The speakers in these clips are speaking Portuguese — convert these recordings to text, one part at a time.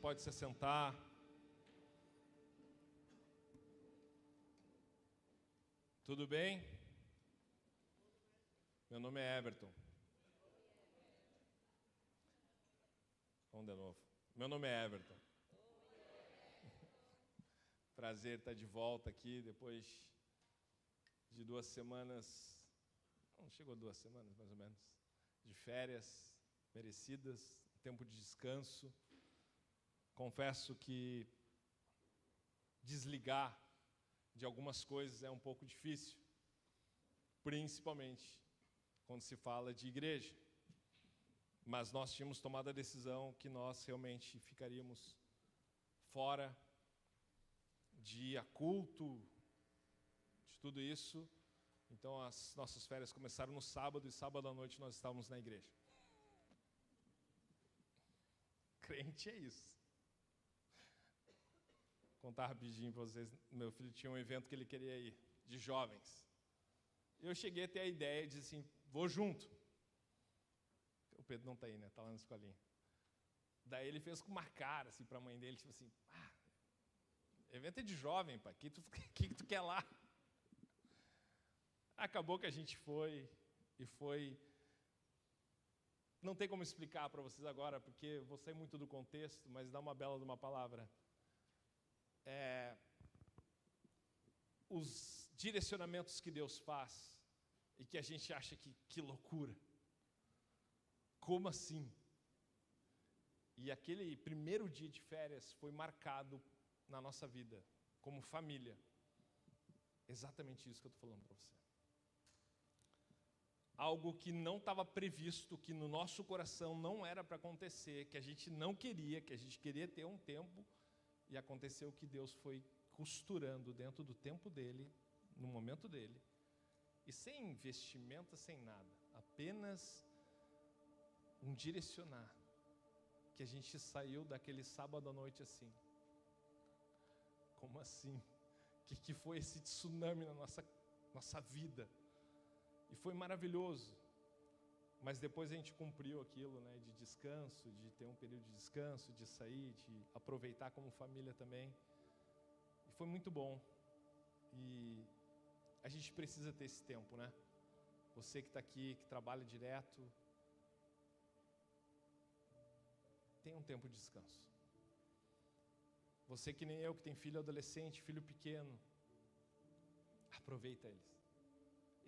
pode se assentar. Tudo bem? Meu nome é Everton. Vamos de novo. Meu nome é Everton. Prazer estar de volta aqui depois de 2 semanas, não chegou 2 semanas mais ou menos, de férias merecidas, tempo de descanso. Confesso que desligar de algumas coisas é um pouco difícil, principalmente quando se fala de igreja. Mas nós tínhamos tomado a decisão que nós realmente ficaríamos fora de culto, de tudo isso. Então as nossas férias começaram no sábado e sábado à noite nós estávamos na igreja. Crente é isso. Vou contar rapidinho para vocês. Meu filho tinha um evento que ele queria ir, de jovens. Eu cheguei a ter a ideia de assim, vou junto. O Pedro não está aí, né? Está lá na escolinha. Daí ele fez com uma cara assim para a mãe dele, tipo assim, evento é de jovem, pai, que tu quer lá? Acabou que a gente foi, e foi... Não tem como explicar para vocês agora, porque vou sair muito do contexto, mas dá uma bela de uma palavra. Os direcionamentos que Deus faz, e que a gente acha que loucura. Como assim? E aquele primeiro dia de férias foi marcado na nossa vida, como família. Exatamente isso que eu estou falando para você. Algo que não estava previsto, que no nosso coração não era para acontecer, que a gente não queria, que a gente queria ter um tempo, e aconteceu que Deus foi costurando dentro do tempo dele, no momento dele, e sem investimento, sem nada, apenas um direcionar, que a gente saiu daquele sábado à noite assim. Como assim? Que foi esse tsunami na nossa vida? E foi maravilhoso. Mas depois a gente cumpriu aquilo, né, de descanso, de ter um período de descanso, de sair, de aproveitar como família também. E foi muito bom. E a gente precisa ter esse tempo, né? Você que está aqui, que trabalha direto, tem um tempo de descanso. Você que nem eu, que tem filho adolescente, filho pequeno, aproveita eles.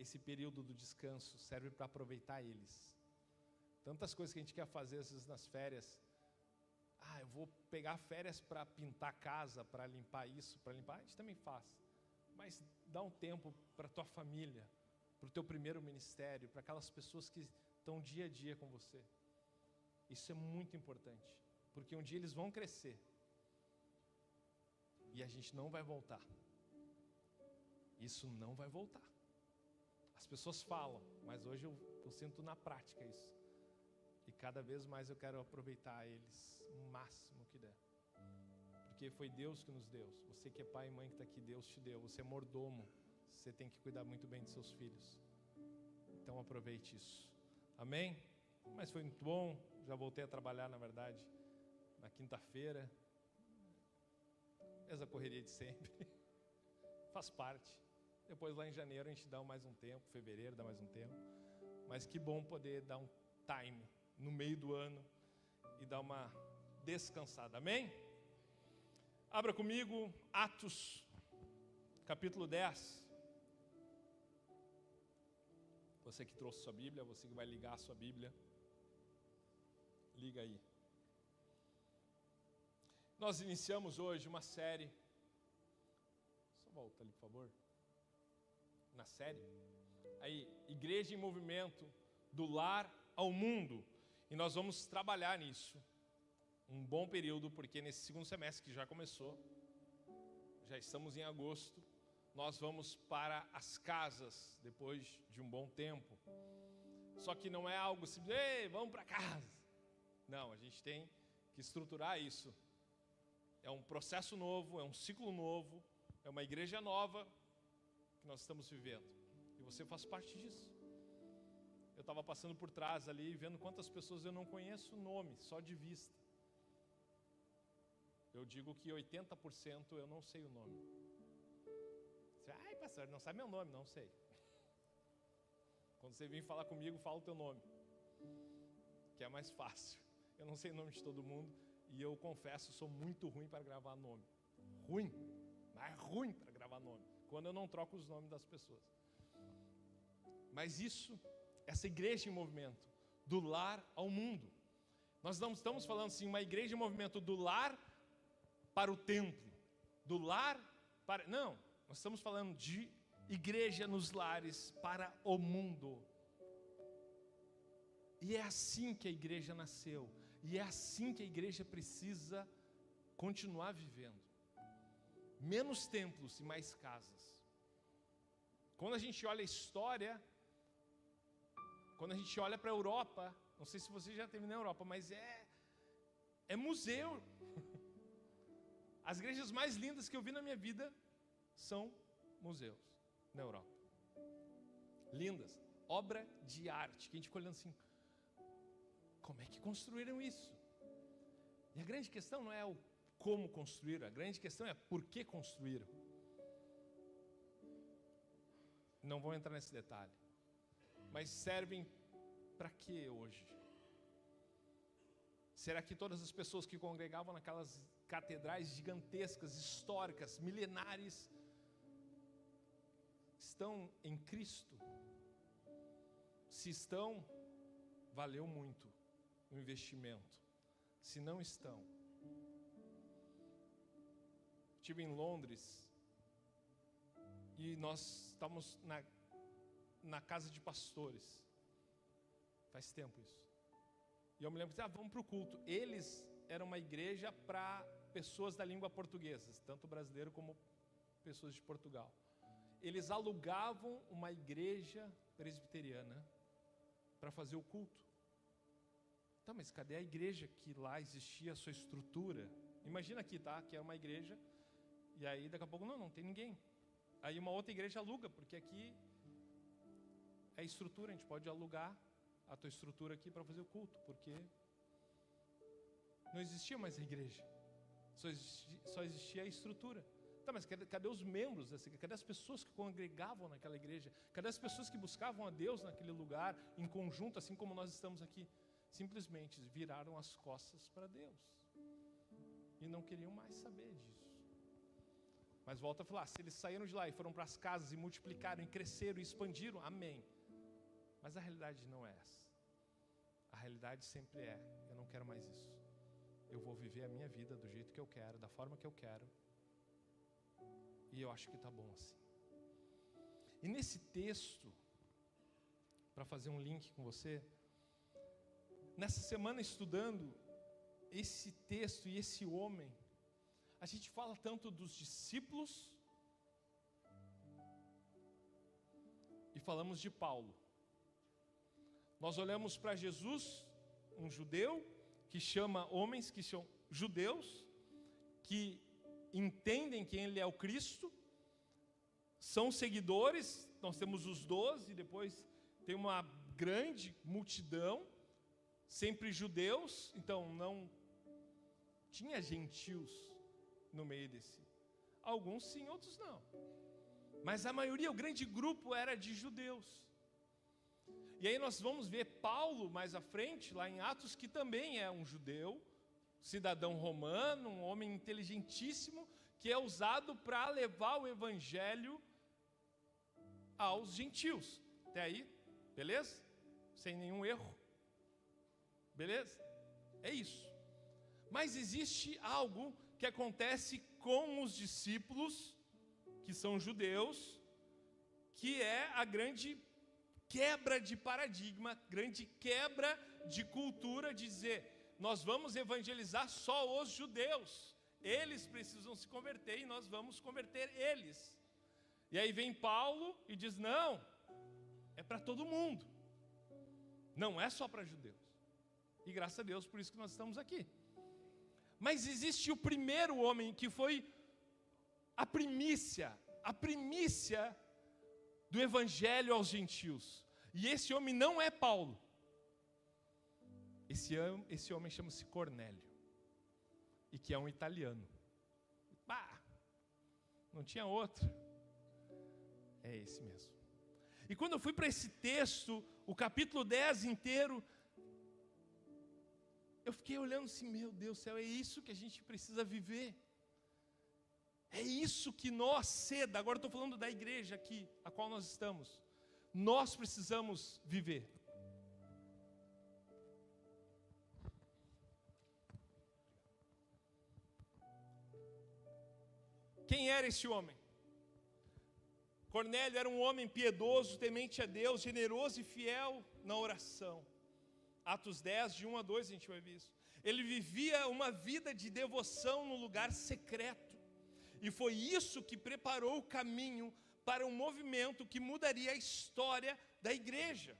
Esse período do descanso serve para aproveitar eles. Tantas coisas que a gente quer fazer às vezes nas férias. Eu vou pegar férias para pintar a casa, para limpar isso, para limpar. A gente também faz. Mas dá um tempo para a tua família, para o teu primeiro ministério, para aquelas pessoas que estão dia a dia com você. Isso é muito importante, porque um dia eles vão crescer e a gente não vai voltar. Isso não vai voltar. As pessoas falam, mas hoje eu sinto na prática isso. E cada vez mais eu quero aproveitar eles o máximo que der. Porque foi Deus que nos deu. Você que é pai e mãe que está aqui, Deus te deu. Você é mordomo. Você tem que cuidar muito bem de seus filhos. Então aproveite isso. Amém? Mas foi muito bom. Já voltei a trabalhar, na verdade, na quinta-feira. Essa correria de sempre. Faz parte. Depois lá em janeiro a gente dá mais um tempo. Fevereiro dá mais um tempo. Mas que bom poder dar um time no meio do ano e dar uma descansada. Amém? Abra comigo Atos, capítulo 10. Você que trouxe sua Bíblia, você que vai ligar a sua Bíblia, liga aí. Nós iniciamos hoje uma série. Só volta ali, por favor. Na série. Aí, Igreja em Movimento, do lar ao mundo. E nós vamos trabalhar nisso. Um bom período, porque nesse segundo semestre que já começou, já estamos em agosto, nós vamos para as casas, depois de um bom tempo. Só que não é algo simples, ei, vamos para casa. Não, a gente tem que estruturar isso. É um processo novo, é um ciclo novo, é uma igreja nova que nós estamos vivendo. E você faz parte disso. Eu estava passando por trás ali, vendo quantas pessoas eu não conheço o nome, só de vista. Eu digo que 80% eu não sei o nome. Você, ai, pastor, não sabe meu nome? Não sei. Quando você vir falar comigo, fala o teu nome, que é mais fácil. Eu não sei o nome de todo mundo e eu confesso, sou muito ruim para gravar nome. Ruim, mas ruim para gravar nome, quando eu não troco os nomes das pessoas. Mas isso, essa igreja em movimento, do lar ao mundo. Nós não estamos falando assim, uma igreja em movimento do lar para o templo, do lar para... Não, nós estamos falando de igreja nos lares para o mundo. E é assim que a igreja nasceu. E é assim que a igreja precisa continuar vivendo. Menos templos e mais casas. Quando a gente olha a história, quando a gente olha para a Europa, não sei se você já esteve na Europa, mas é museu. As igrejas mais lindas que eu vi na minha vida são museus na Europa. Lindas, obra de arte, que a gente fica olhando assim, como é que construíram isso? E a grande questão não é o como construíram, a grande questão é por que construíram. Não vou entrar nesse detalhe, mas servem para que hoje? Será que todas as pessoas que congregavam naquelas catedrais gigantescas, históricas, milenares, estão em Cristo? Se estão, valeu muito o investimento. Se não estão, estive em Londres e nós estávamos na casa de pastores. Faz tempo isso. E eu me lembro que vamos para o culto. Eles eram uma igreja para pessoas da língua portuguesa, tanto brasileiro como pessoas de Portugal. Eles alugavam uma igreja presbiteriana para fazer o culto. Tá, mas cadê a igreja que lá existia a sua estrutura? Imagina aqui, tá? Que é uma igreja, e aí daqui a pouco, não tem ninguém. Aí uma outra igreja aluga, porque aqui é estrutura, a gente pode alugar a tua estrutura aqui para fazer o culto, porque não existia mais a igreja, só existia a estrutura. Tá, mas cadê os membros dessa igreja? Cadê as pessoas que congregavam naquela igreja? Cadê as pessoas que buscavam a Deus naquele lugar, em conjunto, assim como nós estamos aqui? Simplesmente viraram as costas para Deus e não queriam mais saber disso. Mas volta a falar, se eles saíram de lá e foram para as casas e multiplicaram, e cresceram, e expandiram, amém. Mas a realidade não é essa. A realidade sempre é, eu não quero mais isso. Eu vou viver a minha vida do jeito que eu quero, da forma que eu quero. E eu acho que está bom assim. E nesse texto, para fazer um link com você, nessa semana estudando esse texto e esse homem, a gente fala tanto dos discípulos e falamos de Paulo. Nós olhamos para Jesus, um judeu, que chama homens que são judeus, que entendem quem ele é o Cristo, são seguidores, nós temos os 12, depois tem uma grande multidão, sempre judeus, então não tinha gentios no meio desse. Alguns sim, outros não. Mas a maioria, o grande grupo era de judeus. E aí nós vamos ver Paulo mais à frente, lá em Atos, que também é um judeu, cidadão romano, um homem inteligentíssimo, que é usado para levar o evangelho aos gentios. Até aí, beleza? Sem nenhum erro. Beleza? É isso. Mas existe algo que acontece com os discípulos, que são judeus, que é a grande quebra de paradigma, grande quebra de cultura, de dizer, nós vamos evangelizar só os judeus, eles precisam se converter e nós vamos converter eles. E aí vem Paulo e diz, não, é para todo mundo, não é só para judeus. E graças a Deus por isso que nós estamos aqui. Mas existe o primeiro homem que foi a primícia do evangelho aos gentios. E esse homem não é Paulo. Esse homem chama-se Cornélio. e que é um italiano. Pá, não tinha outro. É esse mesmo. E quando eu fui para esse texto, o capítulo 10 inteiro, eu fiquei olhando assim, meu Deus do céu, é isso que a gente precisa viver. É isso que nós, seda, agora eu estou falando da igreja aqui, a qual nós estamos, nós precisamos viver. Quem era esse homem? Cornélio era um homem piedoso, temente a Deus, generoso e fiel na oração. Atos 10, de 1 a 2, a gente vai ver isso. Ele vivia uma vida de devoção no lugar secreto. E foi isso que preparou o caminho para um movimento que mudaria a história da igreja.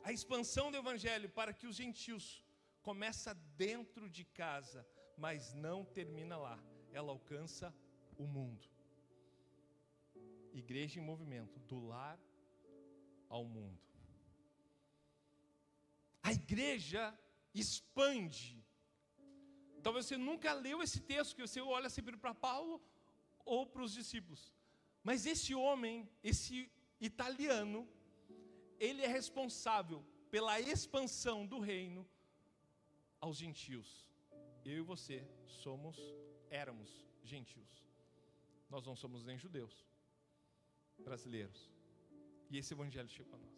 A expansão do evangelho para que os gentios começa dentro de casa, mas não termina lá. Ela alcança o mundo. Igreja em movimento, do lar ao mundo. A igreja expande. Talvez você nunca leu esse texto, que você olha sempre para Paulo ou para os discípulos. Mas esse homem, esse italiano, ele é responsável pela expansão do reino aos gentios. Eu e você éramos gentios. Nós não somos nem judeus, brasileiros. E esse evangelho chegou a nós.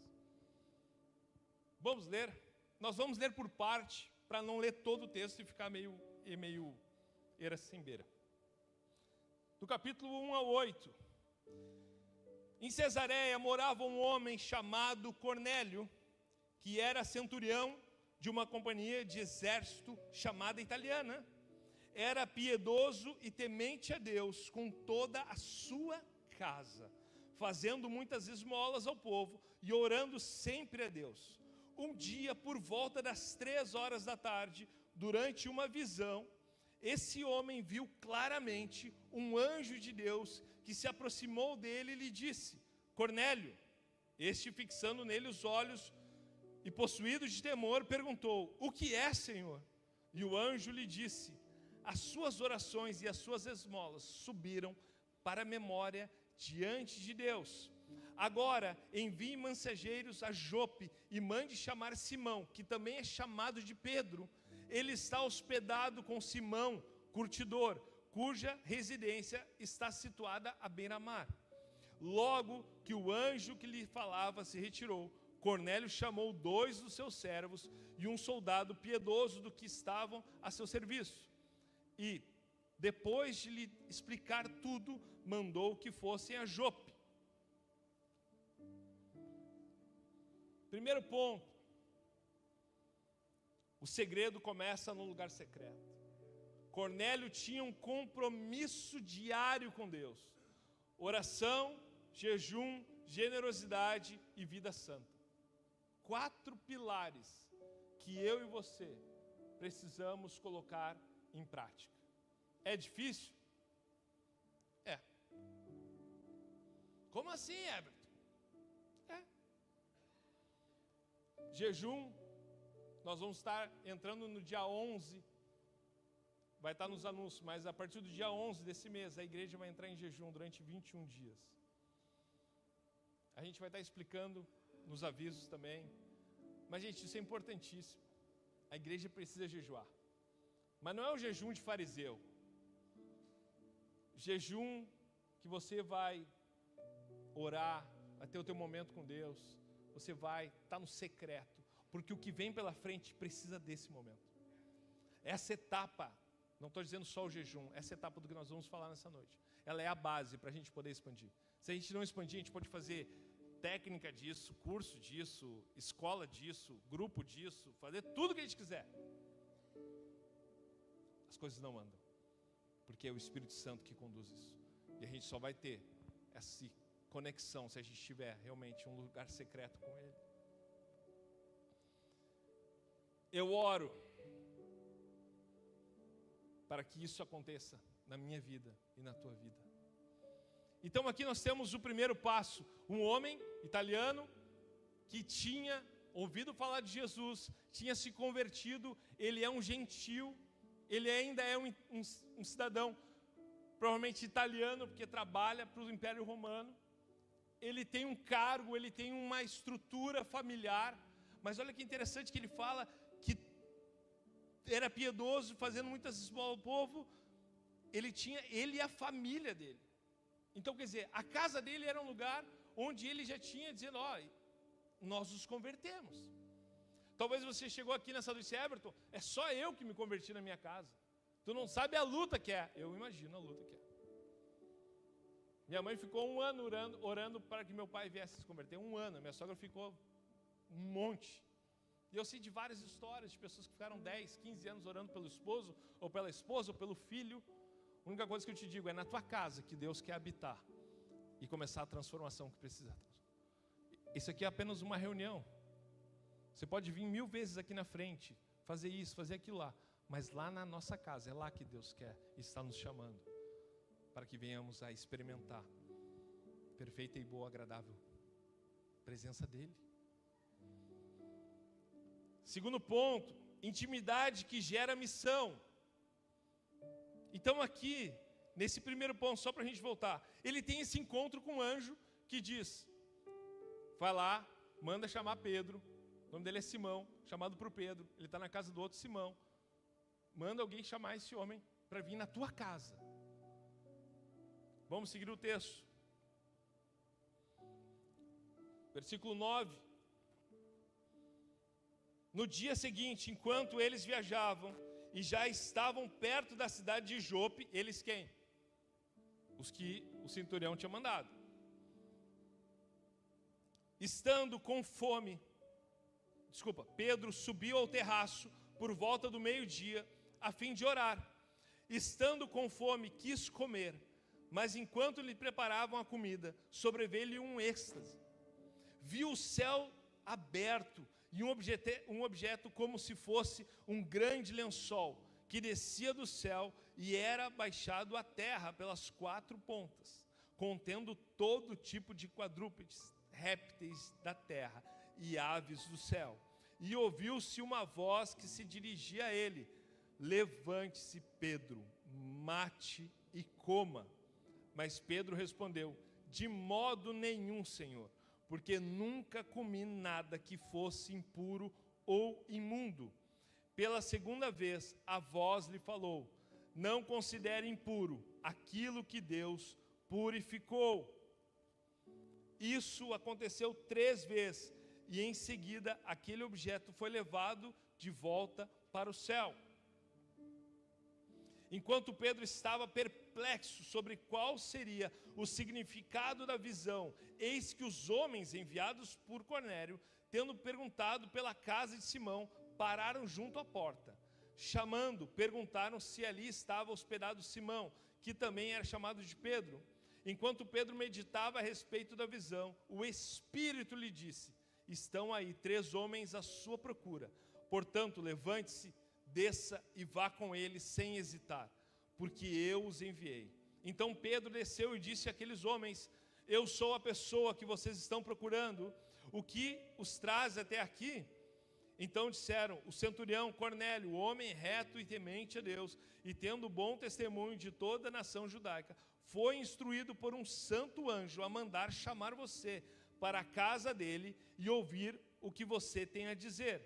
Vamos ler? Nós vamos ler por parte, para não ler todo o texto e ficar meio era sem beira. Do capítulo 1 ao 8. Em Cesareia morava um homem chamado Cornélio, que era centurião de uma companhia de exército chamada italiana. Era piedoso e temente a Deus com toda a sua casa, fazendo muitas esmolas ao povo e orando sempre a Deus. Um dia, por volta das 3 horas da tarde, durante uma visão, esse homem viu claramente um anjo de Deus que se aproximou dele e lhe disse: Cornélio. Este, fixando nele os olhos e possuído de temor, perguntou: o que é, Senhor? E o anjo lhe disse: as suas orações e as suas esmolas subiram para a memória diante de Deus. Agora envie mensageiros a Jope e mande chamar Simão, que também é chamado de Pedro. Ele está hospedado com Simão, curtidor, cuja residência está situada à beira-mar. Logo que o anjo que lhe falava se retirou, Cornélio chamou 2 dos seus servos e um soldado piedoso do que estavam a seu serviço. E, depois de lhe explicar tudo, mandou que fossem a Jope. Primeiro ponto, o segredo começa no lugar secreto. Cornélio tinha um compromisso diário com Deus: oração, jejum, generosidade e vida santa. 4 pilares que eu e você precisamos colocar em prática. É difícil? É. Como assim, Everton? Jejum, nós vamos estar entrando no dia 11, vai estar nos anúncios, mas a partir do dia 11 desse mês, a igreja vai entrar em jejum durante 21 dias. A gente vai estar explicando nos avisos também, mas gente, isso é importantíssimo. A igreja precisa jejuar, mas não é o jejum de fariseu, jejum que você vai orar, vai ter o teu momento com Deus, você vai estar no secreto, porque o que vem pela frente precisa desse momento. Essa etapa, não estou dizendo só o jejum, essa etapa do que nós vamos falar nessa noite, ela é a base para a gente poder expandir. Se a gente não expandir, a gente pode fazer técnica disso, curso disso, escola disso, grupo disso, fazer tudo o que a gente quiser. As coisas não andam, porque é o Espírito Santo que conduz isso. E a gente só vai ter essa conexão se a gente tiver realmente um lugar secreto com Ele. Eu oro para que isso aconteça na minha vida e na tua vida. Então aqui nós temos o primeiro passo: um homem italiano que tinha ouvido falar de Jesus, tinha se convertido, ele é um gentil, ele ainda é um cidadão, provavelmente italiano, porque trabalha para o Império Romano. Ele tem um cargo, ele tem uma estrutura familiar. Mas olha que interessante que ele fala que era piedoso, fazendo muitas esmolas ao povo. Ele e a família dele. Então, quer dizer, a casa dele era um lugar onde ele já tinha, dizendo, nós nos convertemos. Talvez você chegou aqui nessa noite, Everton, é só eu que me converti na minha casa. Tu não sabe a luta que é. Eu imagino a luta que é. Minha mãe ficou 1 ano orando para que meu pai viesse se converter. 1 ano. Minha sogra ficou um monte. E eu sei de várias histórias de pessoas que ficaram 10, 15 anos orando pelo esposo, ou pela esposa, ou pelo filho. A única coisa que eu te digo é na tua casa que Deus quer habitar e começar a transformação que precisa. Isso aqui é apenas uma reunião. Você pode vir 1000 vezes aqui na frente, fazer isso, fazer aquilo lá, mas lá na nossa casa, é lá que Deus quer e está nos chamando, para que venhamos a experimentar perfeita e boa, agradável presença dEle. Segundo ponto, intimidade que gera missão. Então aqui, nesse primeiro ponto, só para a gente voltar, ele tem esse encontro com o anjo que diz, vai lá, manda chamar Pedro, o nome dele é Simão, chamado para o Pedro, ele está na casa do outro Simão, manda alguém chamar esse homem para vir na tua casa. Vamos seguir o texto. Versículo 9. No dia seguinte, enquanto eles viajavam e já estavam perto da cidade de Jope, eles quem? Os que o centurião tinha mandado. Estando com fome, Pedro subiu ao terraço por volta do meio-dia, a fim de orar. Estando com fome, quis comer, mas enquanto lhe preparavam a comida, sobreveio-lhe um êxtase. Viu o céu aberto e um objeto como se fosse um grande lençol, que descia do céu e era baixado à terra pelas 4 pontas, contendo todo tipo de quadrúpedes, répteis da terra e aves do céu. E ouviu-se uma voz que se dirigia a ele: levante-se, Pedro, mate e coma. Mas Pedro respondeu: de modo nenhum, Senhor, porque nunca comi nada que fosse impuro ou imundo. Pela segunda vez a voz lhe falou: não considere impuro aquilo que Deus purificou. Isso aconteceu 3 vezes, e em seguida aquele objeto foi levado de volta para o céu. Enquanto Pedro estava perplexo sobre qual seria o significado da visão, eis que os homens enviados por Cornélio, tendo perguntado pela casa de Simão, pararam junto à porta. Chamando, perguntaram se ali estava hospedado Simão, que também era chamado de Pedro. Enquanto Pedro meditava a respeito da visão, o Espírito lhe disse: estão aí 3 homens à sua procura. Portanto, levante-se, desça e vá com eles sem hesitar, porque eu os enviei. Então Pedro desceu e disse àqueles homens: eu sou a pessoa que vocês estão procurando. O que os traz até aqui? Então disseram: o centurião Cornélio, homem reto e temente a Deus, e tendo bom testemunho de toda a nação judaica, foi instruído por um santo anjo a mandar chamar você para a casa dele e ouvir o que você tem a dizer.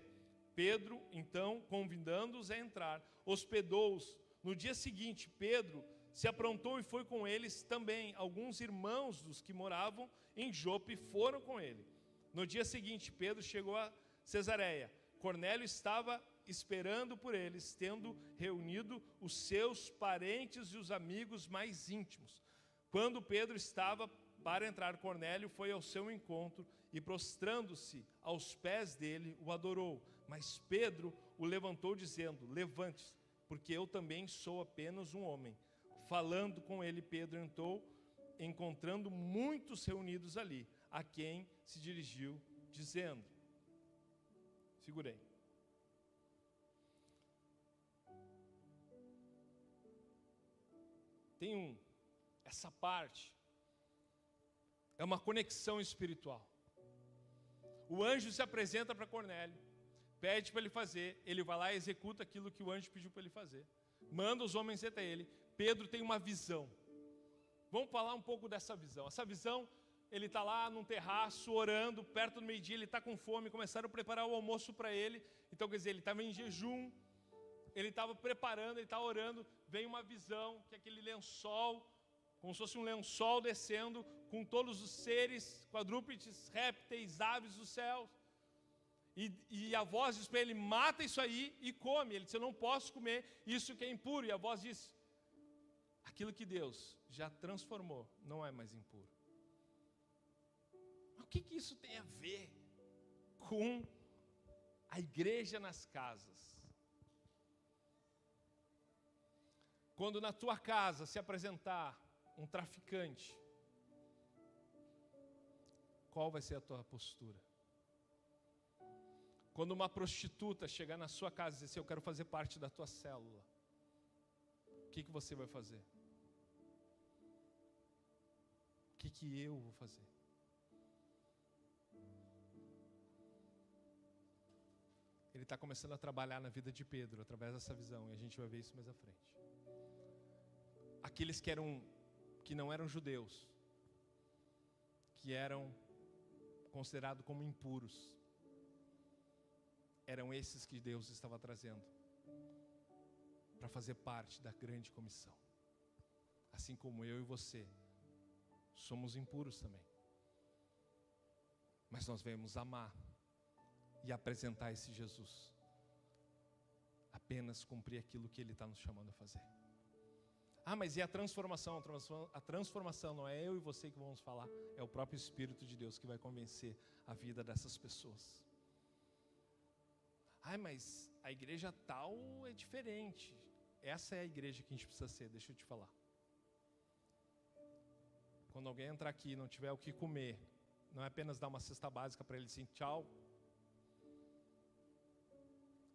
Pedro, então, convidando-os a entrar, hospedou-os. No dia seguinte, Pedro se aprontou e foi com eles também. Alguns irmãos dos que moravam em Jope foram com ele. No dia seguinte, Pedro chegou a Cesareia. Cornélio estava esperando por eles, tendo reunido os seus parentes e os amigos mais íntimos. Quando Pedro estava para entrar, Cornélio foi ao seu encontro e, prostrando-se aos pés dele, o adorou. Mas Pedro o levantou, dizendo: levante-se, porque eu também sou apenas um homem. Falando com ele, Pedro entrou, encontrando muitos reunidos ali, a quem se dirigiu, dizendo... Segurei. Tem essa parte, é uma conexão espiritual. O anjo se apresenta para Cornélio, pede para ele fazer, ele vai lá e executa aquilo que o anjo pediu para ele fazer. manda os homens até ele. Pedro tem uma visão. Vamos falar um pouco dessa visão. Essa visão, ele está lá num terraço, orando, perto do meio-dia, ele está com fome, começaram a preparar o almoço para ele. Então, quer dizer, ele estava em jejum, ele estava preparando, ele estava orando, vem uma visão, que é aquele lençol, como se fosse um lençol descendo, com todos os seres, quadrúpedes, répteis, aves dos céus. E a voz diz para ele, mata isso aí e come. Ele disse, eu não posso comer isso que é impuro. E a voz diz, aquilo que Deus já transformou não é mais impuro. Mas o que isso tem a ver com a igreja nas casas? Quando na tua casa se apresentar um traficante, qual vai ser a tua postura? Quando uma prostituta chegar na sua casa e dizer assim, eu quero fazer parte da tua célula, o que você vai fazer? O que eu vou fazer? Ele está começando a trabalhar na vida de Pedro, através dessa visão, e a gente vai ver isso mais à frente. Aqueles que não eram judeus, que eram considerados como impuros, eram esses que Deus estava trazendo para fazer parte da grande comissão. Assim como eu e você somos impuros também. Mas nós viemos amar e apresentar esse Jesus. Apenas cumprir aquilo que Ele está nos chamando a fazer. Mas e a transformação? A transformação não é eu e você que vamos falar, é o próprio Espírito de Deus que vai convencer a vida dessas pessoas. Mas a igreja tal é diferente. Essa é a igreja que a gente precisa ser, deixa eu te falar. Quando alguém entrar aqui e não tiver o que comer, não é apenas dar uma cesta básica para ele assim, tchau.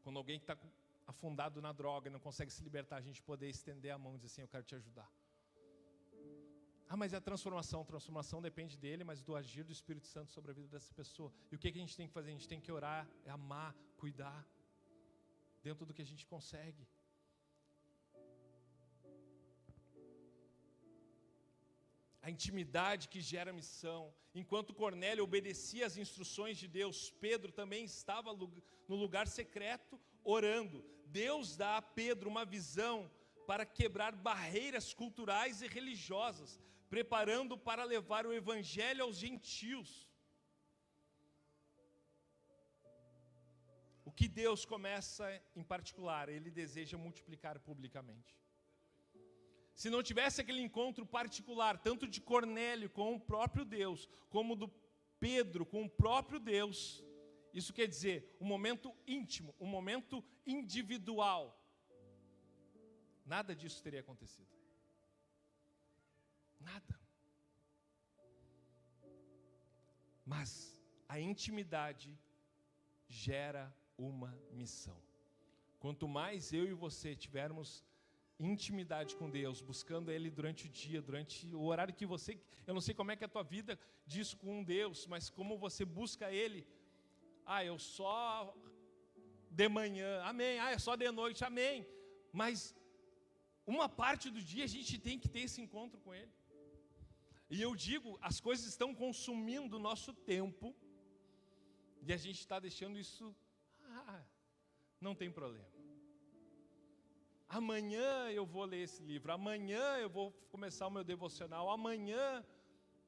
Quando alguém que está afundado na droga e não consegue se libertar, a gente poder estender a mão e dizer assim, eu quero te ajudar. Mas é a transformação depende dele, mas do agir do Espírito Santo sobre a vida dessa pessoa. E o que a gente tem que fazer? A gente tem que orar, amar, cuidar, dentro do que a gente consegue. A intimidade que gera missão. Enquanto Cornélio obedecia às instruções de Deus, Pedro também estava no lugar secreto orando. Deus dá a Pedro uma visão para quebrar barreiras culturais e religiosas, preparando para levar o evangelho aos gentios. O que Deus começa em particular, Ele deseja multiplicar publicamente. Se não tivesse aquele encontro particular, tanto de Cornélio com o próprio Deus, como do Pedro com o próprio Deus, isso quer dizer, um momento íntimo, um momento individual, nada disso teria acontecido. Nada. Mas a intimidade gera uma missão. Quanto mais eu e você tivermos intimidade com Deus, buscando Ele durante o dia, durante o horário que você... Eu não sei como é que é a tua vida disso com Deus, mas como você busca Ele. Eu só de manhã, amém. É só de noite, amém. Mas uma parte do dia a gente tem que ter esse encontro com Ele. E eu digo, as coisas estão consumindo o nosso tempo e a gente está deixando isso... não tem problema. Amanhã eu vou ler esse livro, amanhã eu vou começar o meu devocional, amanhã...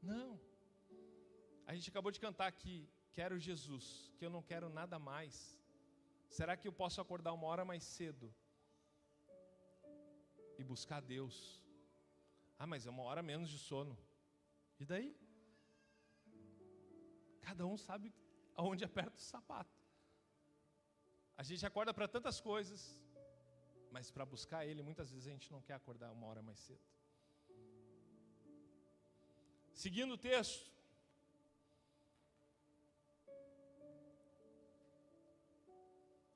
Não. A gente acabou de cantar aqui, quero Jesus, que eu não quero nada mais. Será que eu posso acordar uma hora mais cedo e buscar Deus? Mas é uma hora menos de sono. E daí? Cada um sabe aonde aperta o sapato. A gente acorda para tantas coisas, mas para buscar Ele, muitas vezes a gente não quer acordar uma hora mais cedo. Seguindo o texto.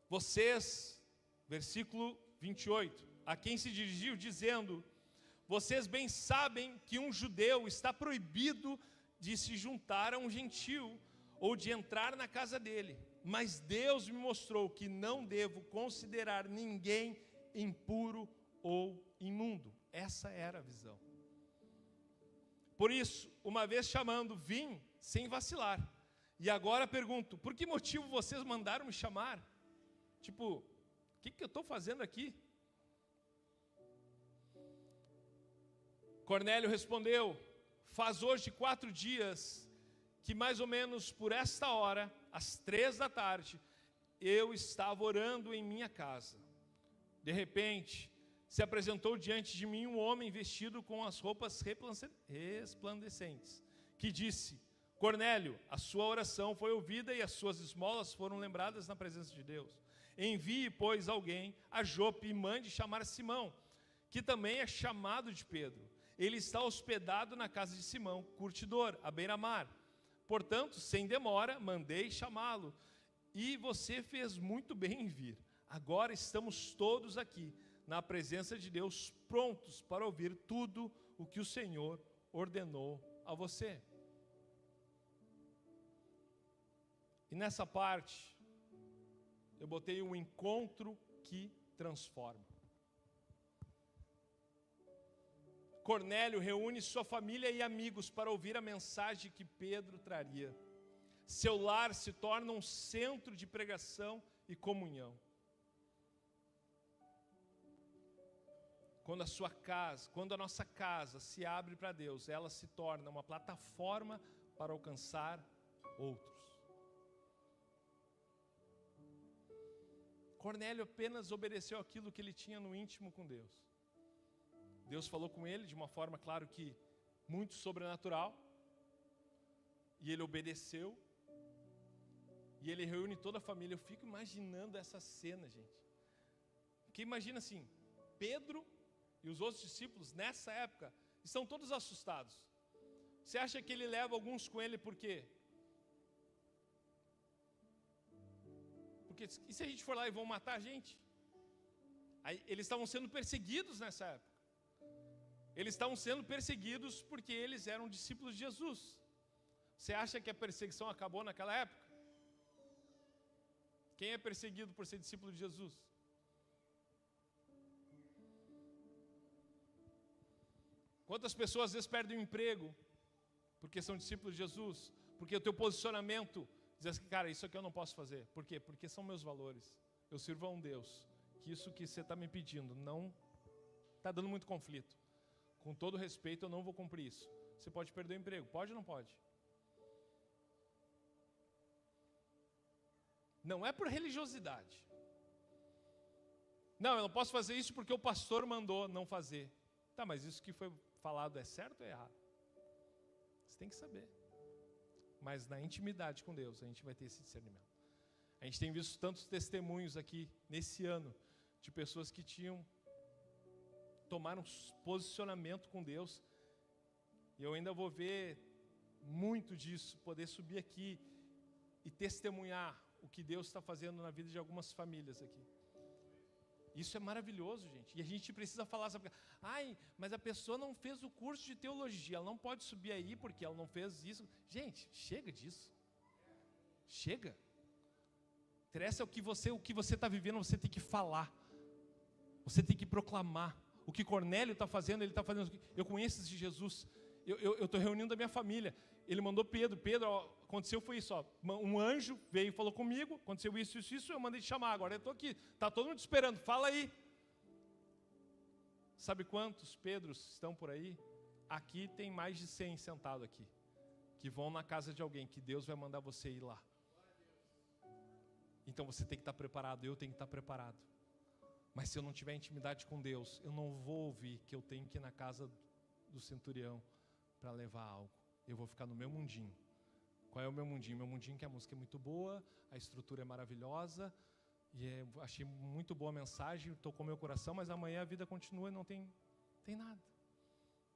Vocês, versículo 28, a quem se dirigiu dizendo, vocês bem sabem que um judeu está proibido de se juntar a um gentio ou de entrar na casa dele. Mas Deus me mostrou que não devo considerar ninguém impuro ou imundo. Essa era a visão. Por isso, uma vez chamando, vim sem vacilar. E agora pergunto, por que motivo vocês mandaram me chamar? Tipo, o que eu estou fazendo aqui? Cornélio respondeu, faz hoje 4 dias que mais ou menos por esta hora, às 3 da tarde, eu estava orando em minha casa. De repente, se apresentou diante de mim um homem vestido com as roupas resplandecentes, que disse, Cornélio, a sua oração foi ouvida e as suas esmolas foram lembradas na presença de Deus. Envie, pois, alguém a Jope e mande chamar Simão, que também é chamado de Pedro. Ele está hospedado na casa de Simão, curtidor, à beira-mar. Portanto, sem demora, mandei chamá-lo. E você fez muito bem em vir. Agora estamos todos aqui, na presença de Deus, prontos para ouvir tudo o que o Senhor ordenou a você. E nessa parte, eu botei um encontro que transforma. Cornélio reúne sua família e amigos para ouvir a mensagem que Pedro traria. Seu lar se torna um centro de pregação e comunhão. Quando a nossa casa se abre para Deus, ela se torna uma plataforma para alcançar outros. Cornélio apenas obedeceu aquilo que ele tinha no íntimo com Deus. Deus falou com ele de uma forma, claro que muito sobrenatural, e ele obedeceu, e ele reúne toda a família. Eu fico imaginando essa cena, gente. Porque imagina assim, Pedro e os outros discípulos, nessa época, estão todos assustados. Você acha que ele leva alguns com ele por quê? Porque, e se a gente for lá e vão matar a gente? Aí, eles estavam sendo perseguidos nessa época. Eles estavam sendo perseguidos porque eles eram discípulos de Jesus. Você acha que a perseguição acabou naquela época? Quem é perseguido por ser discípulo de Jesus? Quantas pessoas às vezes perdem o emprego porque são discípulos de Jesus? Porque o teu posicionamento diz assim, cara, isso aqui eu não posso fazer. Por quê? Porque são meus valores. Eu sirvo a um Deus que isso que você está me pedindo não está dando muito conflito. Com todo respeito, eu não vou cumprir isso. Você pode perder o emprego, pode ou não pode? Não é por religiosidade. Não, eu não posso fazer isso porque o pastor mandou não fazer. Tá, mas isso que foi falado é certo ou é errado? Você tem que saber. Mas na intimidade com Deus, a gente vai ter esse discernimento. A gente tem visto tantos testemunhos aqui, nesse ano, de pessoas que tomaram posicionamento com Deus. E eu ainda vou ver muito disso, poder subir aqui e testemunhar o que Deus está fazendo na vida de algumas famílias aqui. Isso é maravilhoso, gente. E a gente precisa falar, sabe? Ai, mas a pessoa não fez o curso de teologia, ela não pode subir aí porque ela não fez isso. Gente, chega disso. Chega. Interessa o que você está vivendo, você tem que falar. Você tem que proclamar. O que Cornélio está fazendo, ele está fazendo. Eu conheço esse Jesus. Eu estou reunindo a minha família. Ele mandou Pedro. Pedro, ó, aconteceu foi isso. Ó, um anjo veio e falou comigo. Aconteceu isso. Eu mandei te chamar. Agora eu estou aqui. Está todo mundo esperando. Fala aí. Sabe quantos Pedros estão por aí? Aqui tem mais de 100 sentados aqui. Que vão na casa de alguém. Que Deus vai mandar você ir lá. Então você tem que estar preparado. Eu tenho que estar preparado. Mas se eu não tiver intimidade com Deus, eu não vou ouvir que eu tenho que ir na casa do centurião para levar algo. Eu vou ficar no meu mundinho. Qual é o meu mundinho? Meu mundinho que a música é muito boa, a estrutura é maravilhosa, e achei muito boa a mensagem, tocou meu coração, mas amanhã a vida continua e não tem nada.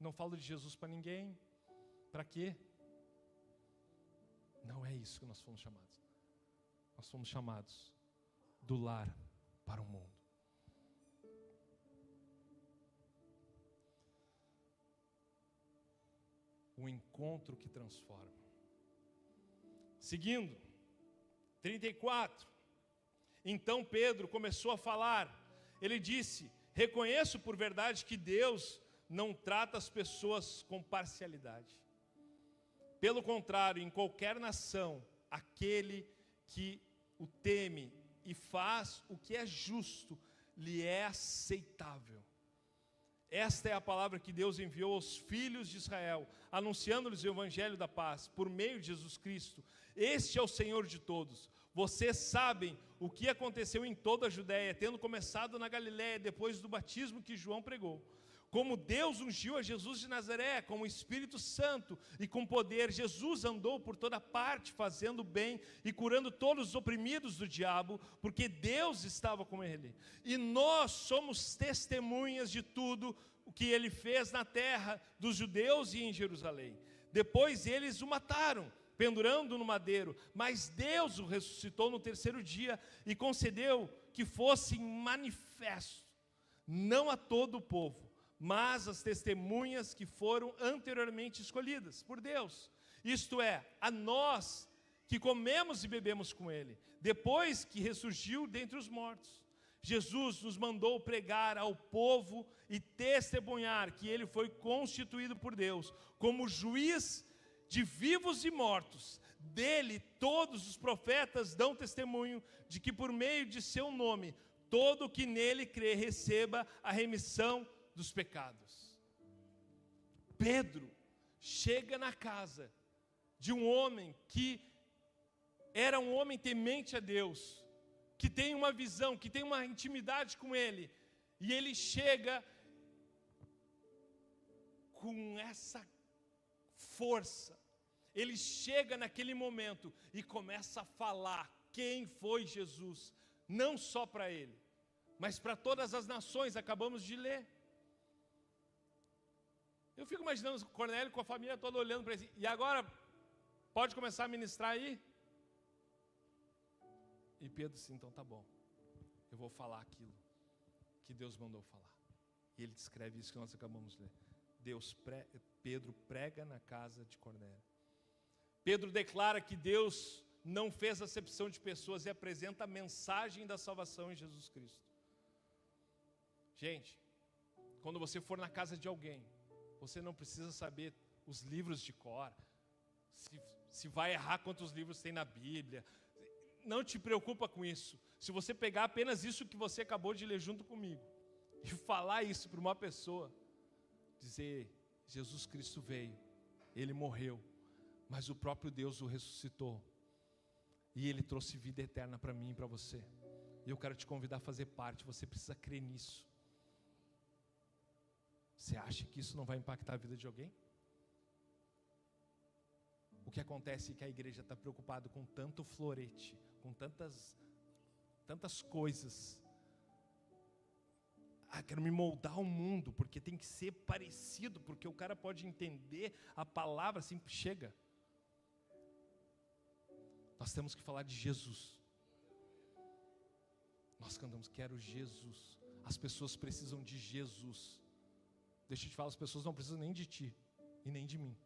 Não falo de Jesus para ninguém. Para quê? Não é isso que nós fomos chamados. Nós fomos chamados do lar para o mundo. O encontro que transforma. Seguindo, 34. Então Pedro começou a falar. Ele disse, Reconheço por verdade que Deus não trata as pessoas com parcialidade. Pelo contrário, em qualquer nação, aquele que o teme e faz o que é justo, lhe é aceitável. Esta é a palavra que Deus enviou aos filhos de Israel, anunciando-lhes o evangelho da paz, por meio de Jesus Cristo. Este é o Senhor de todos. Vocês sabem o que aconteceu em toda a Judéia, tendo começado na Galiléia, depois do batismo que João pregou. Como Deus ungiu a Jesus de Nazaré com o Espírito Santo e com poder, Jesus andou por toda parte, fazendo bem e curando todos os oprimidos do diabo, porque Deus estava com ele. E nós somos testemunhas de tudo o que ele fez na terra dos judeus e em Jerusalém. Depois eles o mataram, pendurando no madeiro, mas Deus o ressuscitou no terceiro dia e concedeu que fosse manifesto, não a todo o povo, mas as testemunhas que foram anteriormente escolhidas por Deus, isto é, a nós que comemos e bebemos com Ele, depois que ressurgiu dentre os mortos. Jesus nos mandou pregar ao povo e testemunhar que Ele foi constituído por Deus como juiz de vivos e mortos. Dele todos os profetas dão testemunho de que por meio de seu nome, todo que nele crê receba a remissão dos pecados. Pedro chega na casa de um homem que era um homem temente a Deus, que tem uma visão, que tem uma intimidade com Ele, e ele chega com essa força, ele chega naquele momento e começa a falar quem foi Jesus, não só para ele, mas para todas as nações. Acabamos de ler. Eu fico imaginando Cornélio com a família toda olhando para ele, e agora, pode começar a ministrar aí? E Pedro disse, então tá bom, eu vou falar aquilo que Deus mandou falar. E ele descreve isso que nós acabamos de ler. Pedro prega na casa de Cornélio. Pedro declara que Deus não fez acepção de pessoas e apresenta a mensagem da salvação em Jesus Cristo. Gente, quando você for na casa de alguém, você não precisa saber os livros de cor, se vai errar quantos livros tem na Bíblia. Não te preocupa com isso. Se você pegar apenas isso que você acabou de ler junto comigo e falar isso para uma pessoa, dizer, Jesus Cristo veio, Ele morreu, mas o próprio Deus o ressuscitou, e Ele trouxe vida eterna para mim e para você, e eu quero te convidar a fazer parte. Você precisa crer nisso. Você acha que isso não vai impactar a vida de alguém? O que acontece é que a igreja está preocupada com tanto florete, com tantas coisas. Quero me moldar ao mundo, porque tem que ser parecido, porque o cara pode entender a palavra assim, chega. Nós temos que falar de Jesus. Nós cantamos, quero Jesus. As pessoas precisam de Jesus. Deixa eu te falar, as pessoas não precisam nem de ti e nem de mim.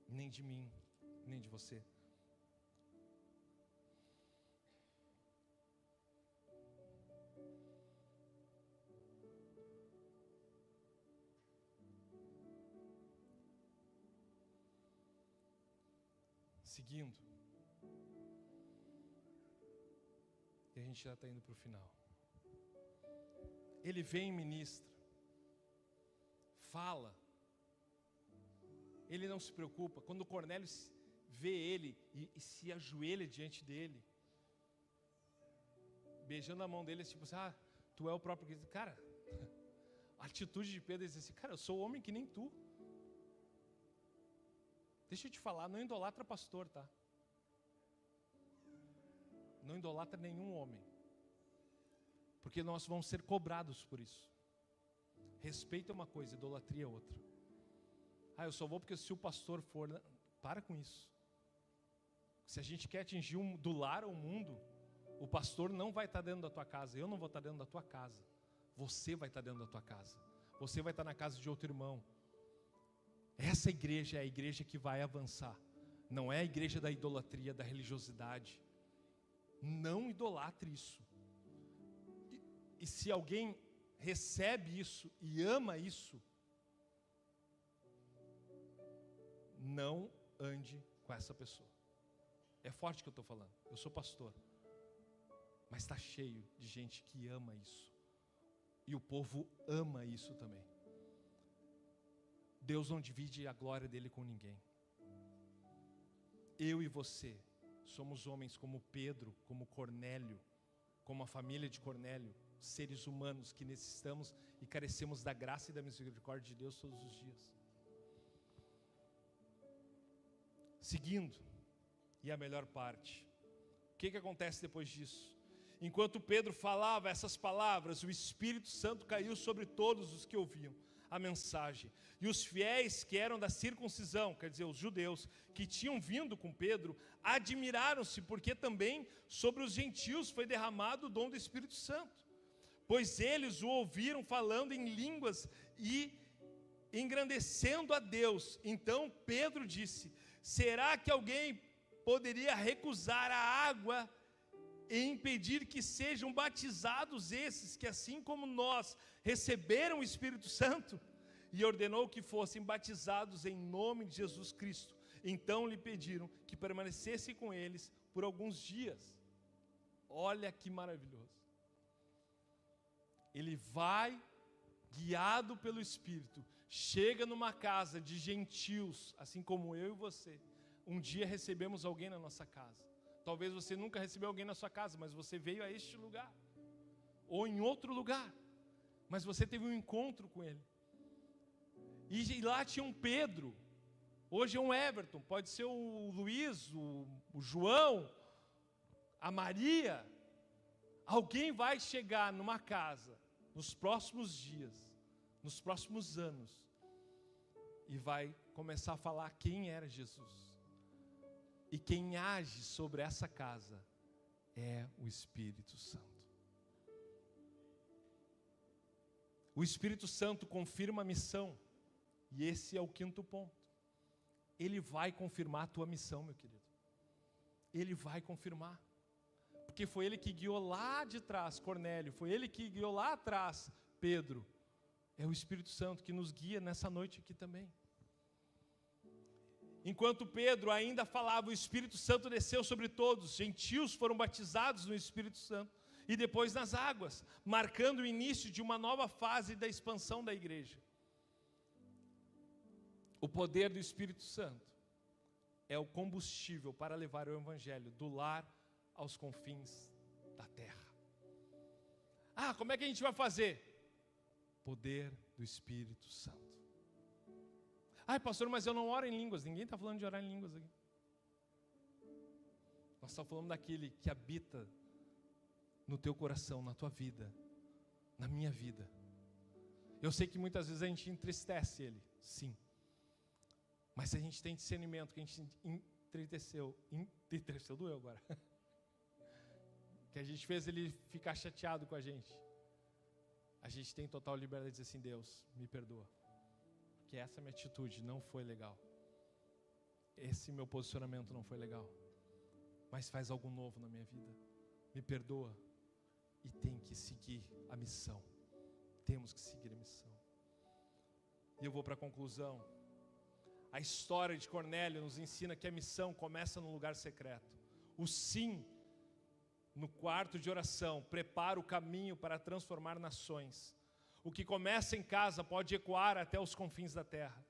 Nem de mim, nem de você. Seguindo. E a gente já está indo para o final. Ele vem e ministra, fala, ele não se preocupa. Quando Cornélio vê ele e se ajoelha diante dele, beijando a mão dele, tipo assim, tu é o próprio Cristo. Cara, a atitude de Pedro é dizer assim, cara, eu sou homem que nem tu. Deixa eu te falar, não idolatra pastor, tá? Não idolatra nenhum homem, porque nós vamos ser cobrados por isso. Respeito é uma coisa, idolatria é outra. Eu só vou porque se o pastor for... Para com isso. Se a gente quer atingir do lar ao mundo, o pastor não vai estar dentro da tua casa, eu não vou estar dentro da tua casa, você vai estar dentro da tua casa, você vai estar na casa de outro irmão. Essa igreja é a igreja que vai avançar, não é a igreja da idolatria, da religiosidade. Não idolatre isso. E se alguém recebe isso e ama isso, não ande com essa pessoa. É forte que eu estou falando. Eu sou pastor. Mas está cheio de gente que ama isso. E o povo ama isso também. Deus não divide a glória dele com ninguém. Eu e você somos homens como Pedro, como Cornélio, como a família de Cornélio, seres humanos que necessitamos e carecemos da graça e da misericórdia de Deus todos os dias. Seguindo, e a melhor parte, o que acontece depois disso? Enquanto Pedro falava essas palavras, o Espírito Santo caiu sobre todos os que ouviam a mensagem. E os fiéis que eram da circuncisão, quer dizer, os judeus, que tinham vindo com Pedro, admiraram-se, porque também sobre os gentios foi derramado o dom do Espírito Santo. Pois eles o ouviram falando em línguas e engrandecendo a Deus. Então Pedro disse: será que alguém poderia recusar a água e impedir que sejam batizados esses que, assim como nós, receberam o Espírito Santo? E ordenou que fossem batizados em nome de Jesus Cristo. Então lhe pediram que permanecesse com eles por alguns dias. Olha que maravilhoso. Ele vai guiado pelo Espírito, chega numa casa de gentios, assim como eu e você. Um dia recebemos alguém na nossa casa. Talvez você nunca recebeu alguém na sua casa, mas você veio a este lugar, ou em outro lugar, mas você teve um encontro com ele. E lá tinha um Pedro, hoje é um Everton, pode ser o Luiz, o João, a Maria. Alguém vai chegar numa casa, nos próximos dias, nos próximos anos, e vai começar a falar quem era Jesus. E quem age sobre essa casa é o Espírito Santo. O Espírito Santo confirma a missão. E esse é o quinto ponto. Ele vai confirmar a tua missão, meu querido. Ele vai confirmar. Porque foi ele que guiou lá de trás Cornélio. Foi ele que guiou lá atrás Pedro. É o Espírito Santo que nos guia nessa noite aqui também. Enquanto Pedro ainda falava, o Espírito Santo desceu sobre todos. Gentios foram batizados no Espírito Santo e depois nas águas, marcando o início de uma nova fase da expansão da igreja. O poder do Espírito Santo é o combustível para levar o Evangelho do lar aos confins da terra. Ah, como é que a gente vai fazer? Poder do Espírito Santo. Ai, pastor, mas eu não oro em línguas. Ninguém está falando de orar em línguas aqui. Nós estamos falando daquele que habita no teu coração, na tua vida, na minha vida. Eu sei que muitas vezes a gente entristece ele, sim. Mas se a gente tem discernimento, que a gente entristeceu doeu agora. Que a gente fez ele ficar chateado com a gente. A gente tem total liberdade de dizer assim: Deus, me perdoa. Que essa minha atitude não foi legal, esse meu posicionamento não foi legal, mas faz algo novo na minha vida, me perdoa. E tem que seguir a missão, temos que seguir a missão. E eu vou para a conclusão. A história de Cornélio nos ensina que a missão começa no lugar secreto. O sim no quarto de oração prepara o caminho para transformar nações. O que começa em casa pode ecoar até os confins da terra.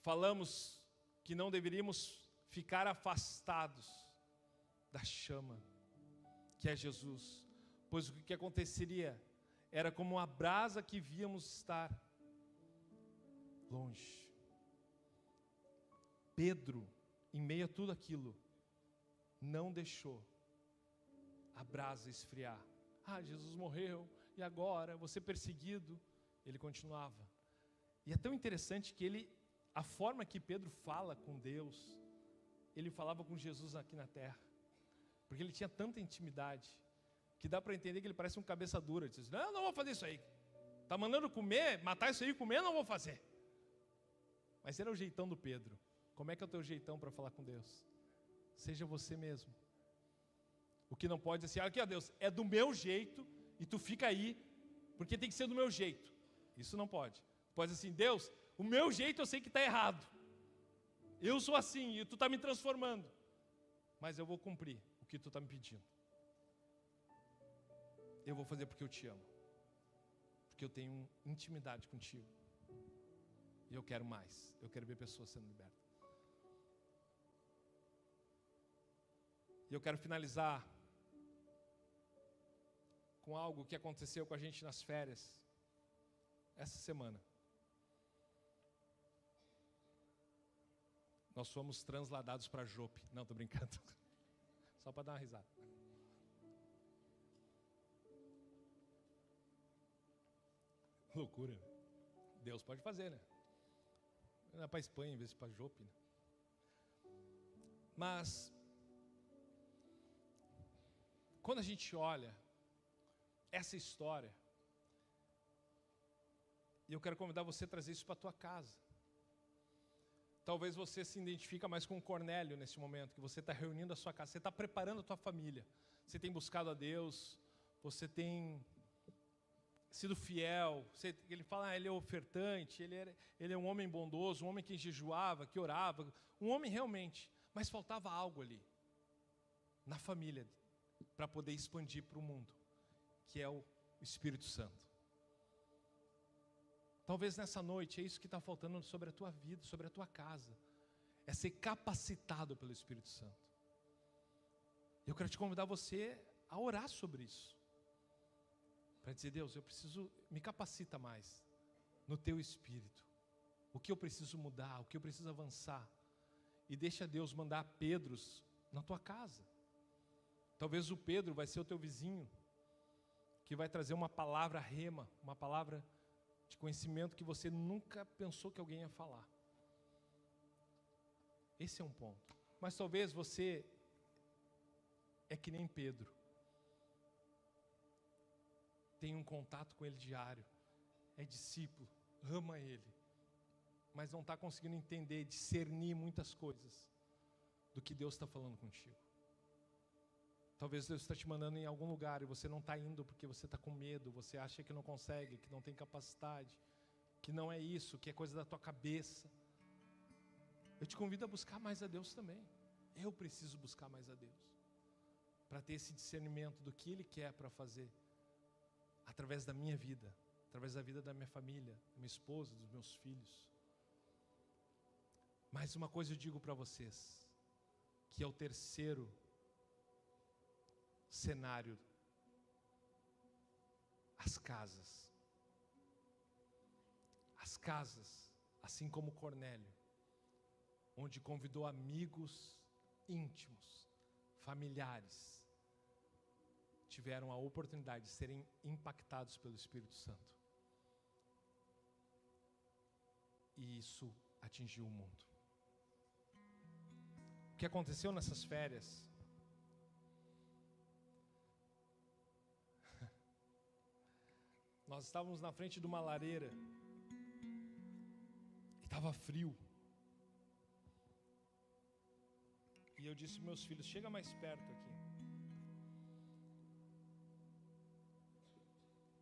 Falamos que não deveríamos ficar afastados da chama, que é Jesus, pois o que aconteceria era como uma brasa que víamos estar longe. Pedro, em meio a tudo aquilo, não deixou a brasa esfriar. Ah, Jesus morreu, e agora, vou ser perseguido. Ele continuava. E é tão interessante que a forma que Pedro fala com Deus, ele falava com Jesus aqui na terra. Porque ele tinha tanta intimidade, que dá para entender que ele parece um cabeça dura. Ele diz: não vou fazer isso aí. Está mandando comer, matar isso aí e comer, não vou fazer. Mas era o jeitão do Pedro. Como é que é o teu jeitão para falar com Deus? Seja você mesmo. O que não pode ser, aqui ó Deus, é do meu jeito e tu fica aí, porque tem que ser do meu jeito. Isso não pode. Pode assim, Deus, o meu jeito eu sei que está errado. Eu sou assim e tu está me transformando. Mas eu vou cumprir o que tu está me pedindo. Eu vou fazer porque eu te amo. Porque eu tenho intimidade contigo. E eu quero mais. Eu quero ver pessoas sendo libertas. E eu quero finalizar com algo que aconteceu com a gente nas férias essa semana. Nós fomos transladados para Jope. Não, estou brincando. Só para dar uma risada. Loucura. Deus pode fazer, né? Não é para Espanha em vez de para Jope, né? Mas quando a gente olha essa história, e eu quero convidar você a trazer isso para a tua casa. Talvez você se identifique mais com o Cornélio nesse momento, que você está reunindo a sua casa, você está preparando a tua família, você tem buscado a Deus, você tem sido fiel, ele fala, ele é ofertante, ele é um homem bondoso, um homem que jejuava, que orava, um homem realmente, mas faltava algo ali, na família, para poder expandir para o mundo, que é o Espírito Santo. Talvez nessa noite é isso que está faltando sobre a tua vida, sobre a tua casa, é ser capacitado pelo Espírito Santo. Eu quero te convidar você a orar sobre isso, para dizer, Deus, eu preciso, me capacita mais no teu Espírito, o que eu preciso mudar, o que eu preciso avançar, e deixa Deus mandar Pedros na tua casa. Talvez o Pedro vai ser o teu vizinho, que vai trazer uma palavra rema, uma palavra de conhecimento que você nunca pensou que alguém ia falar. Esse é um ponto. Mas talvez você é que nem Pedro, tem um contato com ele diário, é discípulo, ama ele, mas não está conseguindo entender, discernir muitas coisas do que Deus está falando contigo. Talvez Deus está te mandando em algum lugar e você não está indo porque você está com medo, você acha que não consegue, que não tem capacidade, que não é isso, que é coisa da tua cabeça. Eu te convido a buscar mais a Deus também. Eu preciso buscar mais a Deus, para ter esse discernimento do que Ele quer para fazer, através da minha vida, através da vida da minha família, da minha esposa, dos meus filhos. Mas uma coisa eu digo para vocês, que é o terceiro cenário: as casas. As casas, assim como Cornélio, onde convidou amigos íntimos, familiares, tiveram a oportunidade de serem impactados pelo Espírito Santo. E isso atingiu o mundo. O que aconteceu nessas férias? Nós estávamos na frente de uma lareira e estava frio. E eu disse para meus filhos, chega mais perto aqui.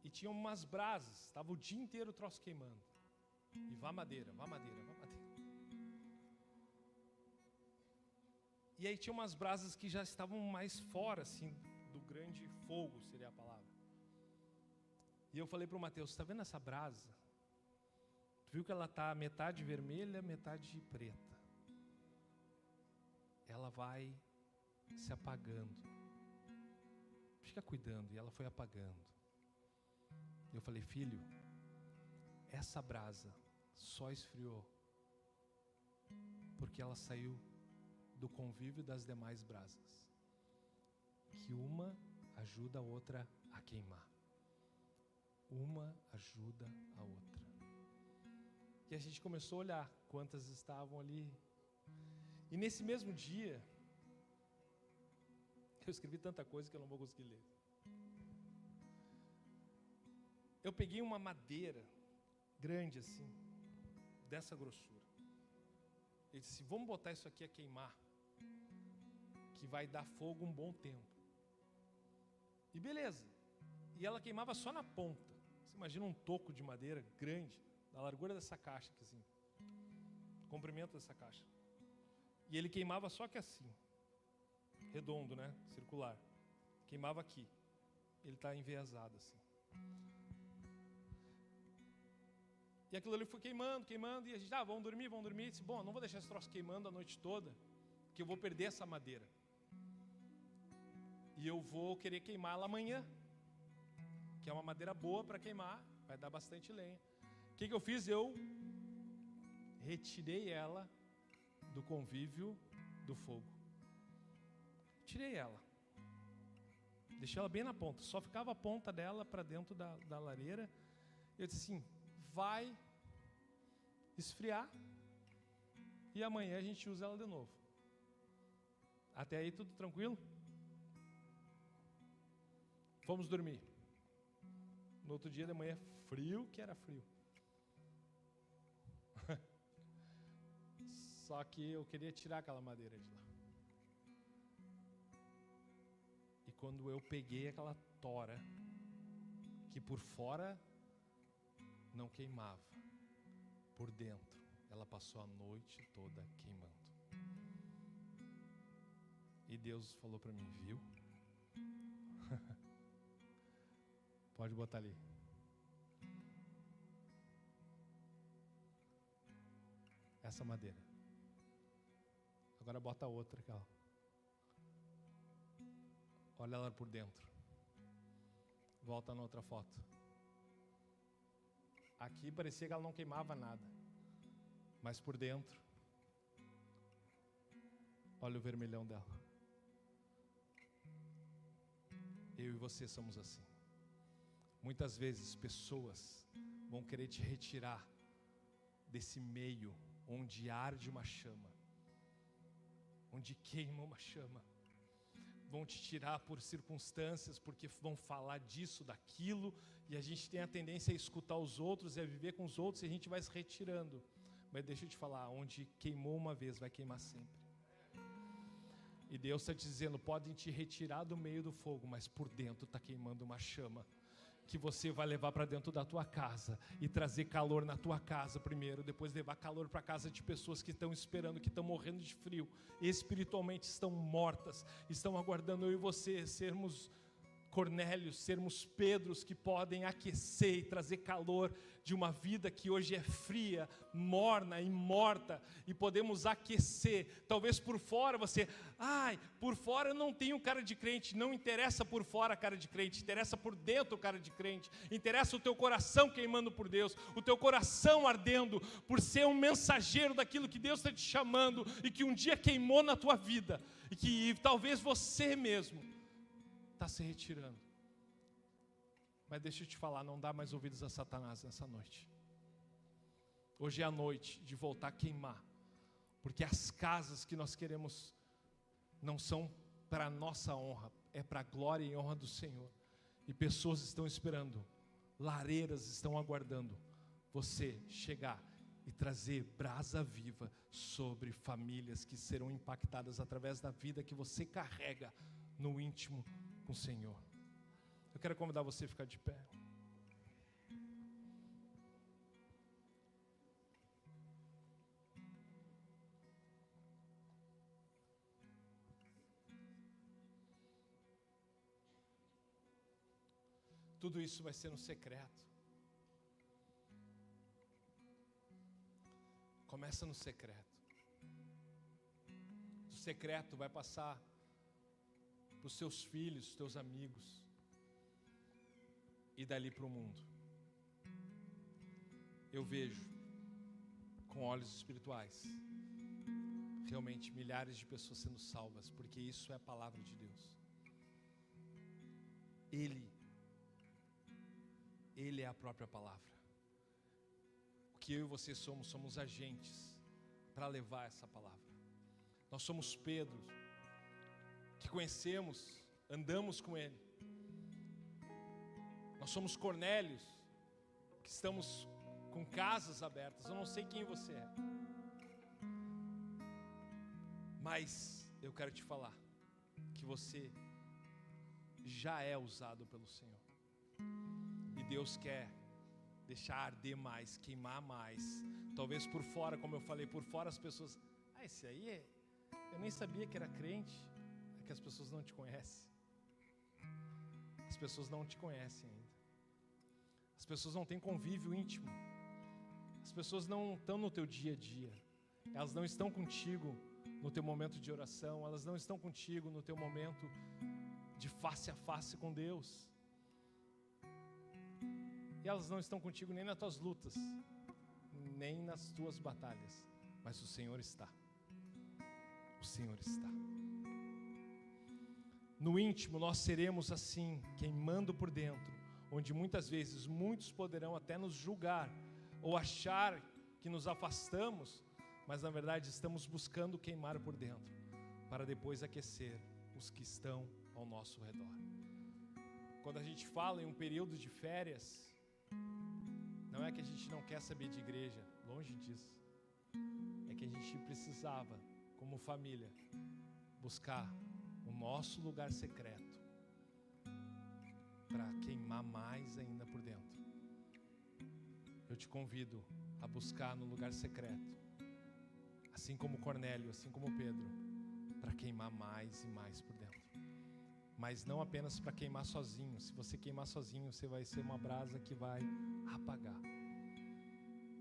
E tinha umas brasas, estava o dia inteiro o troço queimando. E vá madeira, vá madeira, vá madeira. E aí tinha umas brasas que já estavam mais fora, assim, do grande fogo, seria a palavra. E eu falei para o Mateus, está vendo essa brasa? Tu viu que ela está metade vermelha, metade preta. Ela vai se apagando. Fica cuidando. E ela foi apagando. Eu falei, filho, essa brasa só esfriou porque ela saiu do convívio das demais brasas, que uma ajuda a outra a queimar. Uma ajuda a outra. E a gente começou a olhar quantas estavam ali. E nesse mesmo dia, eu escrevi tanta coisa que eu não vou conseguir ler. Eu peguei uma madeira grande assim, dessa grossura. Eu disse, vamos botar isso aqui a queimar. que vai dar fogo um bom tempo. E beleza. E ela queimava só na ponta. Você imagina um toco de madeira grande, da largura dessa caixa aqui assim. Comprimento dessa caixa. E ele queimava só que assim. Redondo, né? Circular. Queimava aqui. Ele está enviesado assim. E aquilo ali foi queimando, e a gente, vamos dormir. E disse, bom, não vou deixar esse troço queimando a noite toda, que eu vou perder essa madeira. E eu vou querer queimá-la amanhã, que é uma madeira boa para queimar, vai dar bastante lenha. O que eu fiz? Eu retirei ela do convívio do fogo. Tirei ela. Deixei ela bem na ponta. Só ficava a ponta dela para dentro da lareira. Eu disse assim, vai esfriar e amanhã a gente usa ela de novo. Até aí tudo tranquilo? Fomos dormir. No outro dia de manhã, frio que era frio. Só que eu queria tirar aquela madeira de lá. E quando eu peguei aquela tora, que por fora não queimava, por dentro ela passou a noite toda queimando. E Deus falou para mim, viu? Pode botar ali. Essa madeira. Agora bota outra aqui, ó. Olha ela por dentro. Volta na outra foto. Aqui parecia que ela não queimava nada. Mas por dentro, olha o vermelhão dela. Eu e você somos assim. Muitas vezes pessoas vão querer te retirar desse meio onde arde uma chama, onde queima uma chama. Vão te tirar por circunstâncias, porque vão falar disso, daquilo, e a gente tem a tendência a escutar os outros e a viver com os outros, e a gente vai se retirando. Mas deixa eu te falar, onde queimou uma vez, vai queimar sempre. E Deus está te dizendo, podem te retirar do meio do fogo, mas por dentro está queimando uma chama, que você vai levar para dentro da tua casa e trazer calor na tua casa primeiro, depois levar calor para a casa de pessoas que estão esperando, que estão morrendo de frio, espiritualmente estão mortas, estão aguardando eu e você sermos Cornélios, sermos Pedros que podem aquecer e trazer calor de uma vida que hoje é fria, morna e morta, e podemos aquecer. Talvez por fora você, por fora eu não tenho cara de crente. Não interessa por fora a cara de crente, interessa por dentro a cara de crente. Interessa o teu coração queimando por Deus, o teu coração ardendo por ser um mensageiro daquilo que Deus está te chamando e que um dia queimou na tua vida, e que talvez você mesmo está se retirando. Mas deixa eu te falar, não dá mais ouvidos a Satanás nessa noite. Hoje é a noite de voltar a queimar, porque as casas que nós queremos não são para a nossa honra, é para a glória e honra do Senhor. E pessoas estão esperando, lareiras estão aguardando você chegar e trazer brasa viva sobre famílias que serão impactadas através da vida que você carrega no íntimo com o Senhor. Eu quero convidar você a ficar de pé. Tudo isso vai ser no secreto. Começa no secreto. Do secreto vai passar para os seus filhos, teus amigos, e dali para o mundo. Eu vejo, com olhos espirituais, realmente milhares de pessoas sendo salvas, porque isso é a palavra de Deus. Ele é a própria palavra. O que eu e você somos agentes para levar essa palavra. Nós somos Pedro, que conhecemos, andamos com Ele. Nós somos Cornélios, que estamos com casas abertas. Eu não sei quem você é, mas eu quero te falar, que você já é usado pelo Senhor. E Deus quer deixar arder mais, queimar mais. Talvez por fora, como eu falei, por fora as pessoas... esse aí eu nem sabia que era crente. É que as pessoas não te conhecem. As pessoas não te conhecem ainda. As pessoas não têm convívio íntimo. As pessoas não estão no teu dia a dia. Elas não estão contigo no teu momento de oração. Elas não estão contigo no teu momento de face a face com Deus. E elas não estão contigo nem nas tuas lutas, nem nas tuas batalhas. Mas o Senhor está. O Senhor está. No íntimo nós seremos assim, queimando por dentro, onde muitas vezes muitos poderão até nos julgar, ou achar que nos afastamos, mas na verdade estamos buscando queimar por dentro, para depois aquecer os que estão ao nosso redor. Quando a gente fala em um período de férias, não é que a gente não quer saber de igreja, longe disso. É que a gente precisava, como família, buscar o nosso lugar secreto para queimar mais ainda por dentro. Eu te convido a buscar no lugar secreto, assim como Cornélio, assim como Pedro, para queimar mais e mais por dentro. Mas não apenas para queimar sozinho. Se você queimar sozinho, você vai ser uma brasa que vai apagar.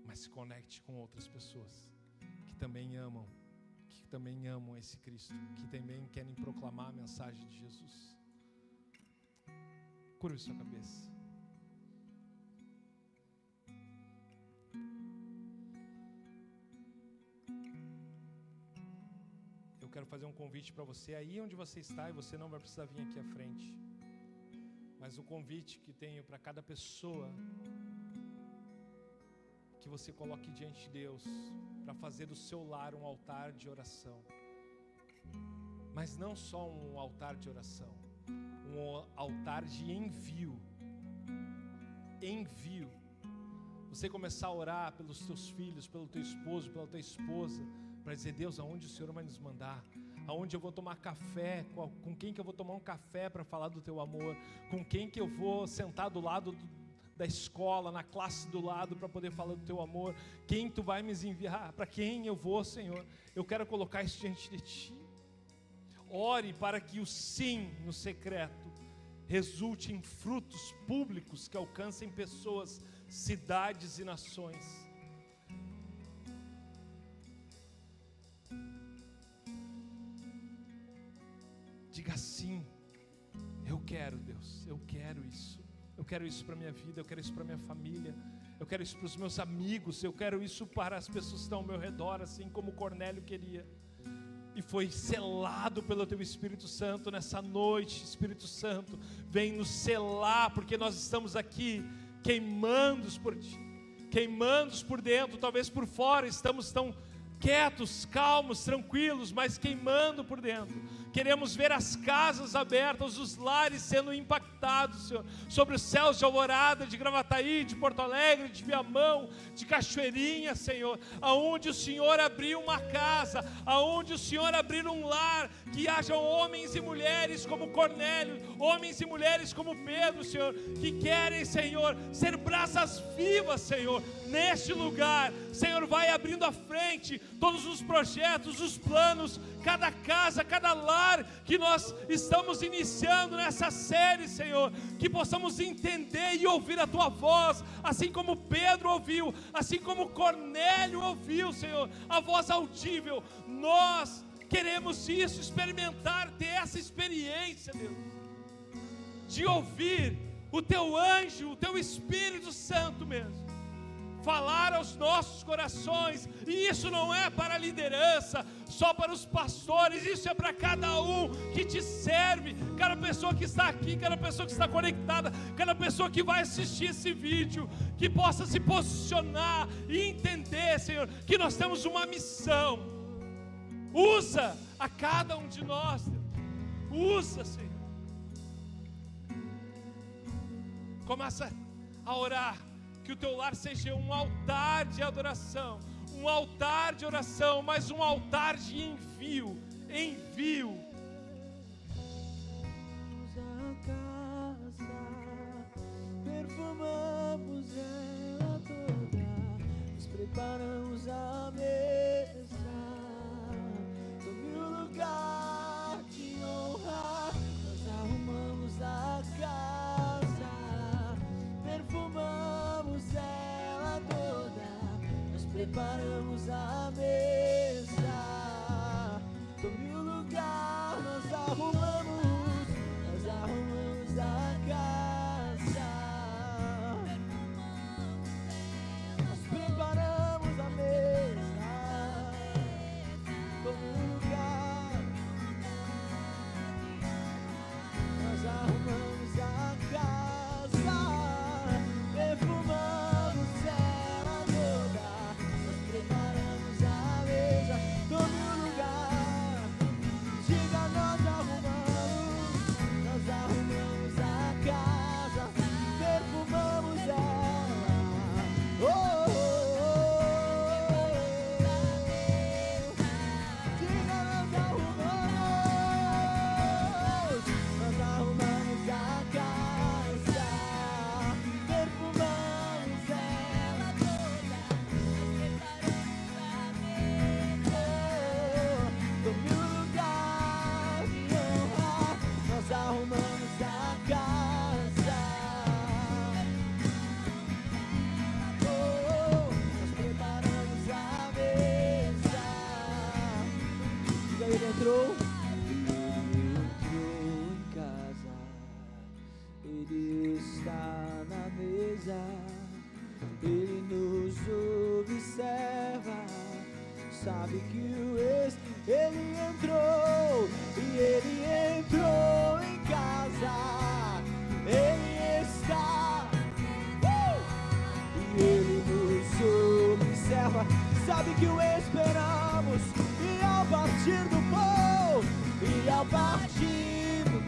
Mas se conecte com outras pessoas que também amam esse Cristo, que também querem proclamar a mensagem de Jesus. Curve sua cabeça. Eu quero fazer um convite para você aí onde você está, e você não vai precisar vir aqui à frente. Mas o convite que tenho para cada pessoa que você coloque diante de Deus, para fazer do seu lar um altar de oração. Mas não só um altar de oração, um altar de envio. Envio. Você começar a orar pelos teus filhos, pelo teu esposo, pela tua esposa, para dizer: Deus, aonde o Senhor vai nos mandar? Aonde eu vou tomar café? Com quem que eu vou tomar um café para falar do teu amor? Com quem que eu vou sentar do lado da escola, na classe do lado, para poder falar do teu amor? Quem tu vai me enviar? Para quem eu vou, Senhor? Eu quero colocar isso diante de ti. Ore para que o sim no secreto resulte em frutos públicos que alcancem pessoas, cidades e nações. Diga sim. Eu quero, Deus, eu quero isso. Eu quero isso para a minha vida, eu quero isso para a minha família, eu quero isso para os meus amigos, eu quero isso para as pessoas que estão ao meu redor, assim como Cornélio queria. E foi selado pelo Teu Espírito Santo nessa noite. Espírito Santo, vem nos selar, porque nós estamos aqui queimandos por Ti, queimandos por dentro, talvez por fora estamos tão quietos, calmos, tranquilos, mas queimando por dentro. Queremos ver as casas abertas, os lares sendo impactados, Senhor, sobre os céus de Alvorada, de Gravataí, de Porto Alegre, de Viamão, de Cachoeirinha, Senhor, aonde o Senhor abriu uma casa, aonde o Senhor abrir um lar, que hajam homens e mulheres como Cornélio, homens e mulheres como Pedro, Senhor, que querem, Senhor, ser brasas vivas, Senhor, neste lugar. Senhor, vai abrindo à frente todos os projetos, os planos, cada casa, cada lar que nós estamos iniciando nessa série, Senhor, que possamos entender e ouvir a Tua voz, assim como Pedro ouviu, assim como Cornélio ouviu, Senhor, a voz audível. Nós queremos isso, experimentar, ter essa experiência, Deus, de ouvir o Teu anjo, o Teu Espírito Santo mesmo falar aos nossos corações. E isso não é para a liderança, só para os pastores, isso é para cada um que te serve, cada pessoa que está aqui, cada pessoa que está conectada, cada pessoa que vai assistir esse vídeo, que possa se posicionar e entender, Senhor, que nós temos uma missão. Usa a cada um de nós, Deus. Usa, Senhor. Começa a orar, que o teu lar seja um altar de adoração, um altar de oração, mas um altar de envio. preparamos a mesa. Tome o lugar, nós arrumamos a casa. Nós preparamos a mesa. Tome o lugar, nós arrumamos a casa. Perfumamos ela toda. Nós preparamos a mesa. Tome o lugar. Diga, nós arrumamos a casa. Perfumamos ela. Oh, oh, oh. Diga, nós arrumamos a casa. Perfumamos ela toda. Tome o lugar de honra. Nós arrumamos a casa. Nós preparamos a mesa. Diga, ele entrou em casa. Ele está na mesa. Ele nos observa. Sabe que ele entrou e ele entrou em casa. Ele está e ele nos observa. Sabe que o esperamos e ao partir do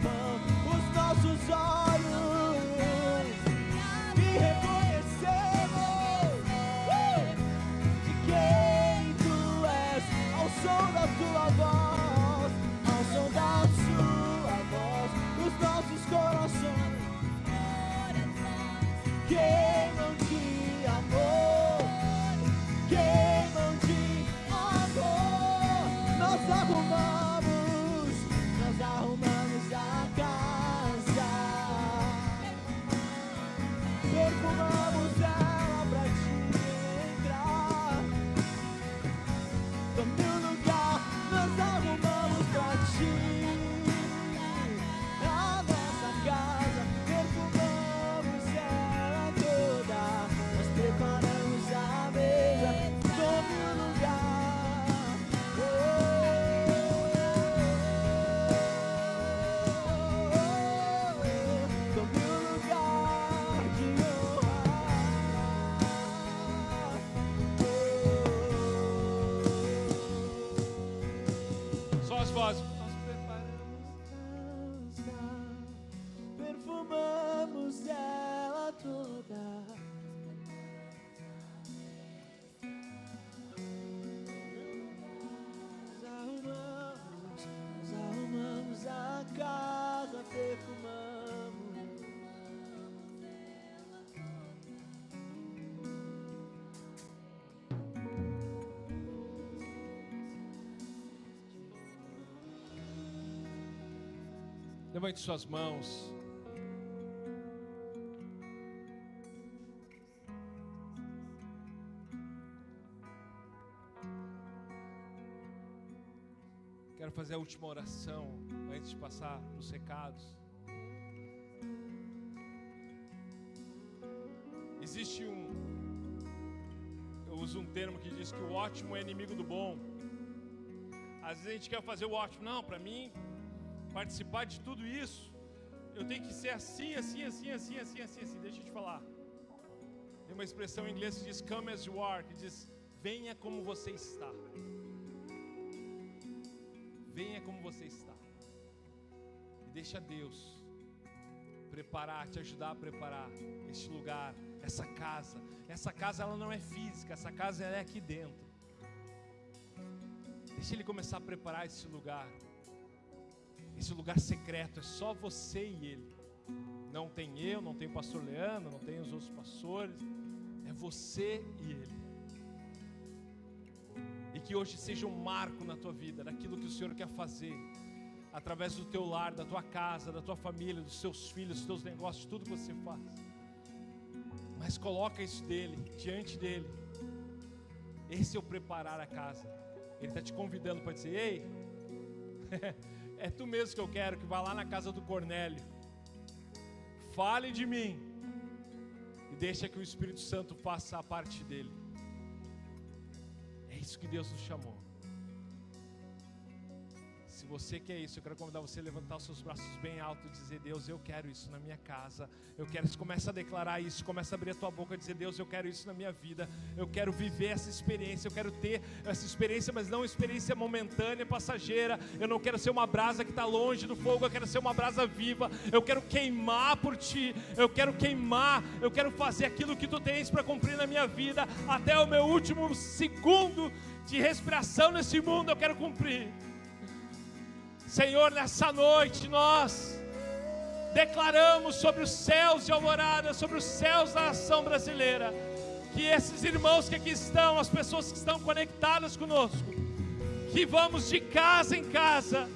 pão, os nossos olhos te reconhecemos. De quem tu és, ao som da tua voz, ao som da sua voz, os nossos corações queimam de amor, queimam de amor. Nós arrumamos a casa. Perfumamos ela pra te entrar. Tome o lugar, nós arrumamos pra ti a nossa casa. Perfumamos ela toda. Nós preparamos a mesa. Tome o lugar. Tome o lugar de honra. Só as vozes. Nós preparamos casa, perfumamos ela toda. Nós arrumamos a casa, perfumamos. Levante suas mãos. Quero fazer a última oração antes de passar para os recados. Existe eu uso um termo que diz que o ótimo é inimigo do bom. Às vezes a gente quer fazer o ótimo. Não, para mim participar de tudo isso, eu tenho que ser assim. Deixa eu te falar. Tem uma expressão em inglês que diz come as you are, que diz venha como você está. Venha como você está. E deixa Deus te ajudar a preparar este lugar, essa casa. Essa casa ela não é física, essa casa ela é aqui dentro. Deixa Ele começar a preparar esse lugar. Esse lugar secreto é só você e Ele. Não tem eu, não tem o pastor Leandro, não tem os outros pastores. É você e Ele. E que hoje seja um marco na tua vida, daquilo que o Senhor quer fazer, através do teu lar, da tua casa, da tua família, dos seus filhos, dos teus negócios, tudo que você faz. Mas coloca isso diante dele. Esse é o preparar a casa. Ele está te convidando para dizer: ei, é tu mesmo que eu quero, que vá lá na casa do Cornélio, fale de mim e deixa que o Espírito Santo faça a parte dele. É isso que Deus nos chamou. Se você quer isso, eu quero convidar você a levantar os seus braços bem alto e dizer: Deus, eu quero isso na minha casa. Eu quero isso. Começa a declarar isso, começa a abrir a tua boca e dizer: Deus, eu quero isso na minha vida. Eu quero viver essa experiência, eu quero ter essa experiência, mas não uma experiência momentânea, passageira. Eu não quero ser uma brasa que está longe do fogo, eu quero ser uma brasa viva. Eu quero queimar por ti, eu quero queimar, eu quero fazer aquilo que tu tens para cumprir na minha vida. Até o meu último segundo de respiração nesse mundo eu quero cumprir. Senhor, nessa noite nós declaramos sobre os céus de Alvorada, sobre os céus da nação brasileira, que esses irmãos que aqui estão, as pessoas que estão conectadas conosco, que vamos de casa em casa,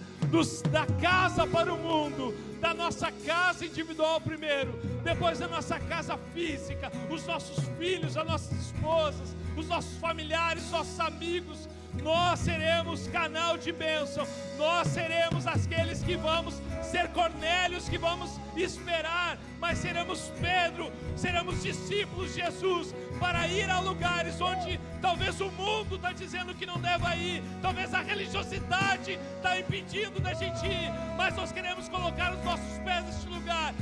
da casa para o mundo, da nossa casa individual primeiro, depois da nossa casa física, os nossos filhos, as nossas esposas, os nossos familiares, os nossos amigos. Nós seremos canal de bênção. Nós seremos aqueles que vamos ser Cornélios, que vamos esperar, mas seremos Pedro, seremos discípulos de Jesus, para ir a lugares onde talvez o mundo está dizendo que não deva ir, talvez a religiosidade está impedindo da gente ir, mas nós queremos colocar os nossos pés neste lugar,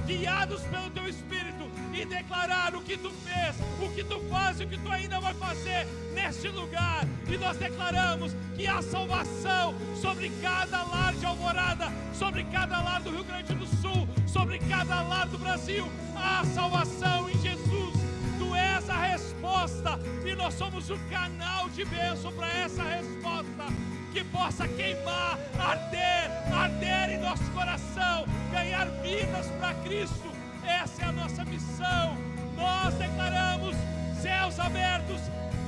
guiados pelo Teu Espírito, e declarar o que Tu fez, o que Tu faz e o que Tu ainda vai fazer neste lugar. E nós declaramos que há salvação sobre cada lar de Alvorada, sobre cada lar do Rio Grande do Sul, sobre cada lar do Brasil. Há salvação em Jesus. Tu és a resposta e nós somos o canal de bênção para essa resposta, que possa queimar, arder em nosso coração, ganhar vidas para Cristo. Essa é a nossa missão. Nós declaramos céus abertos,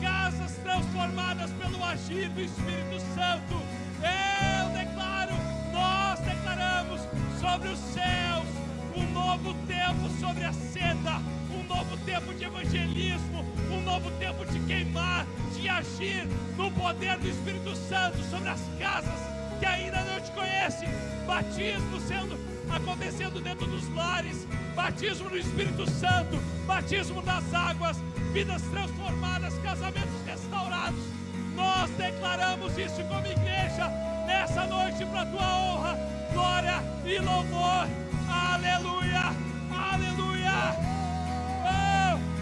casas transformadas pelo agir do Espírito Santo. Eu declaro, nós declaramos sobre os céus um novo tempo sobre a senda, um novo tempo de evangelismo, um novo tempo de queimar, de agir no poder do Espírito Santo sobre as casas que ainda não te conhecem. Batismo acontecendo dentro dos lares, batismo no Espírito Santo, batismo nas águas, vidas transformadas, casamentos restaurados. Nós declaramos isso como igreja nessa noite para a Tua honra, glória e louvor. Aleluia, aleluia.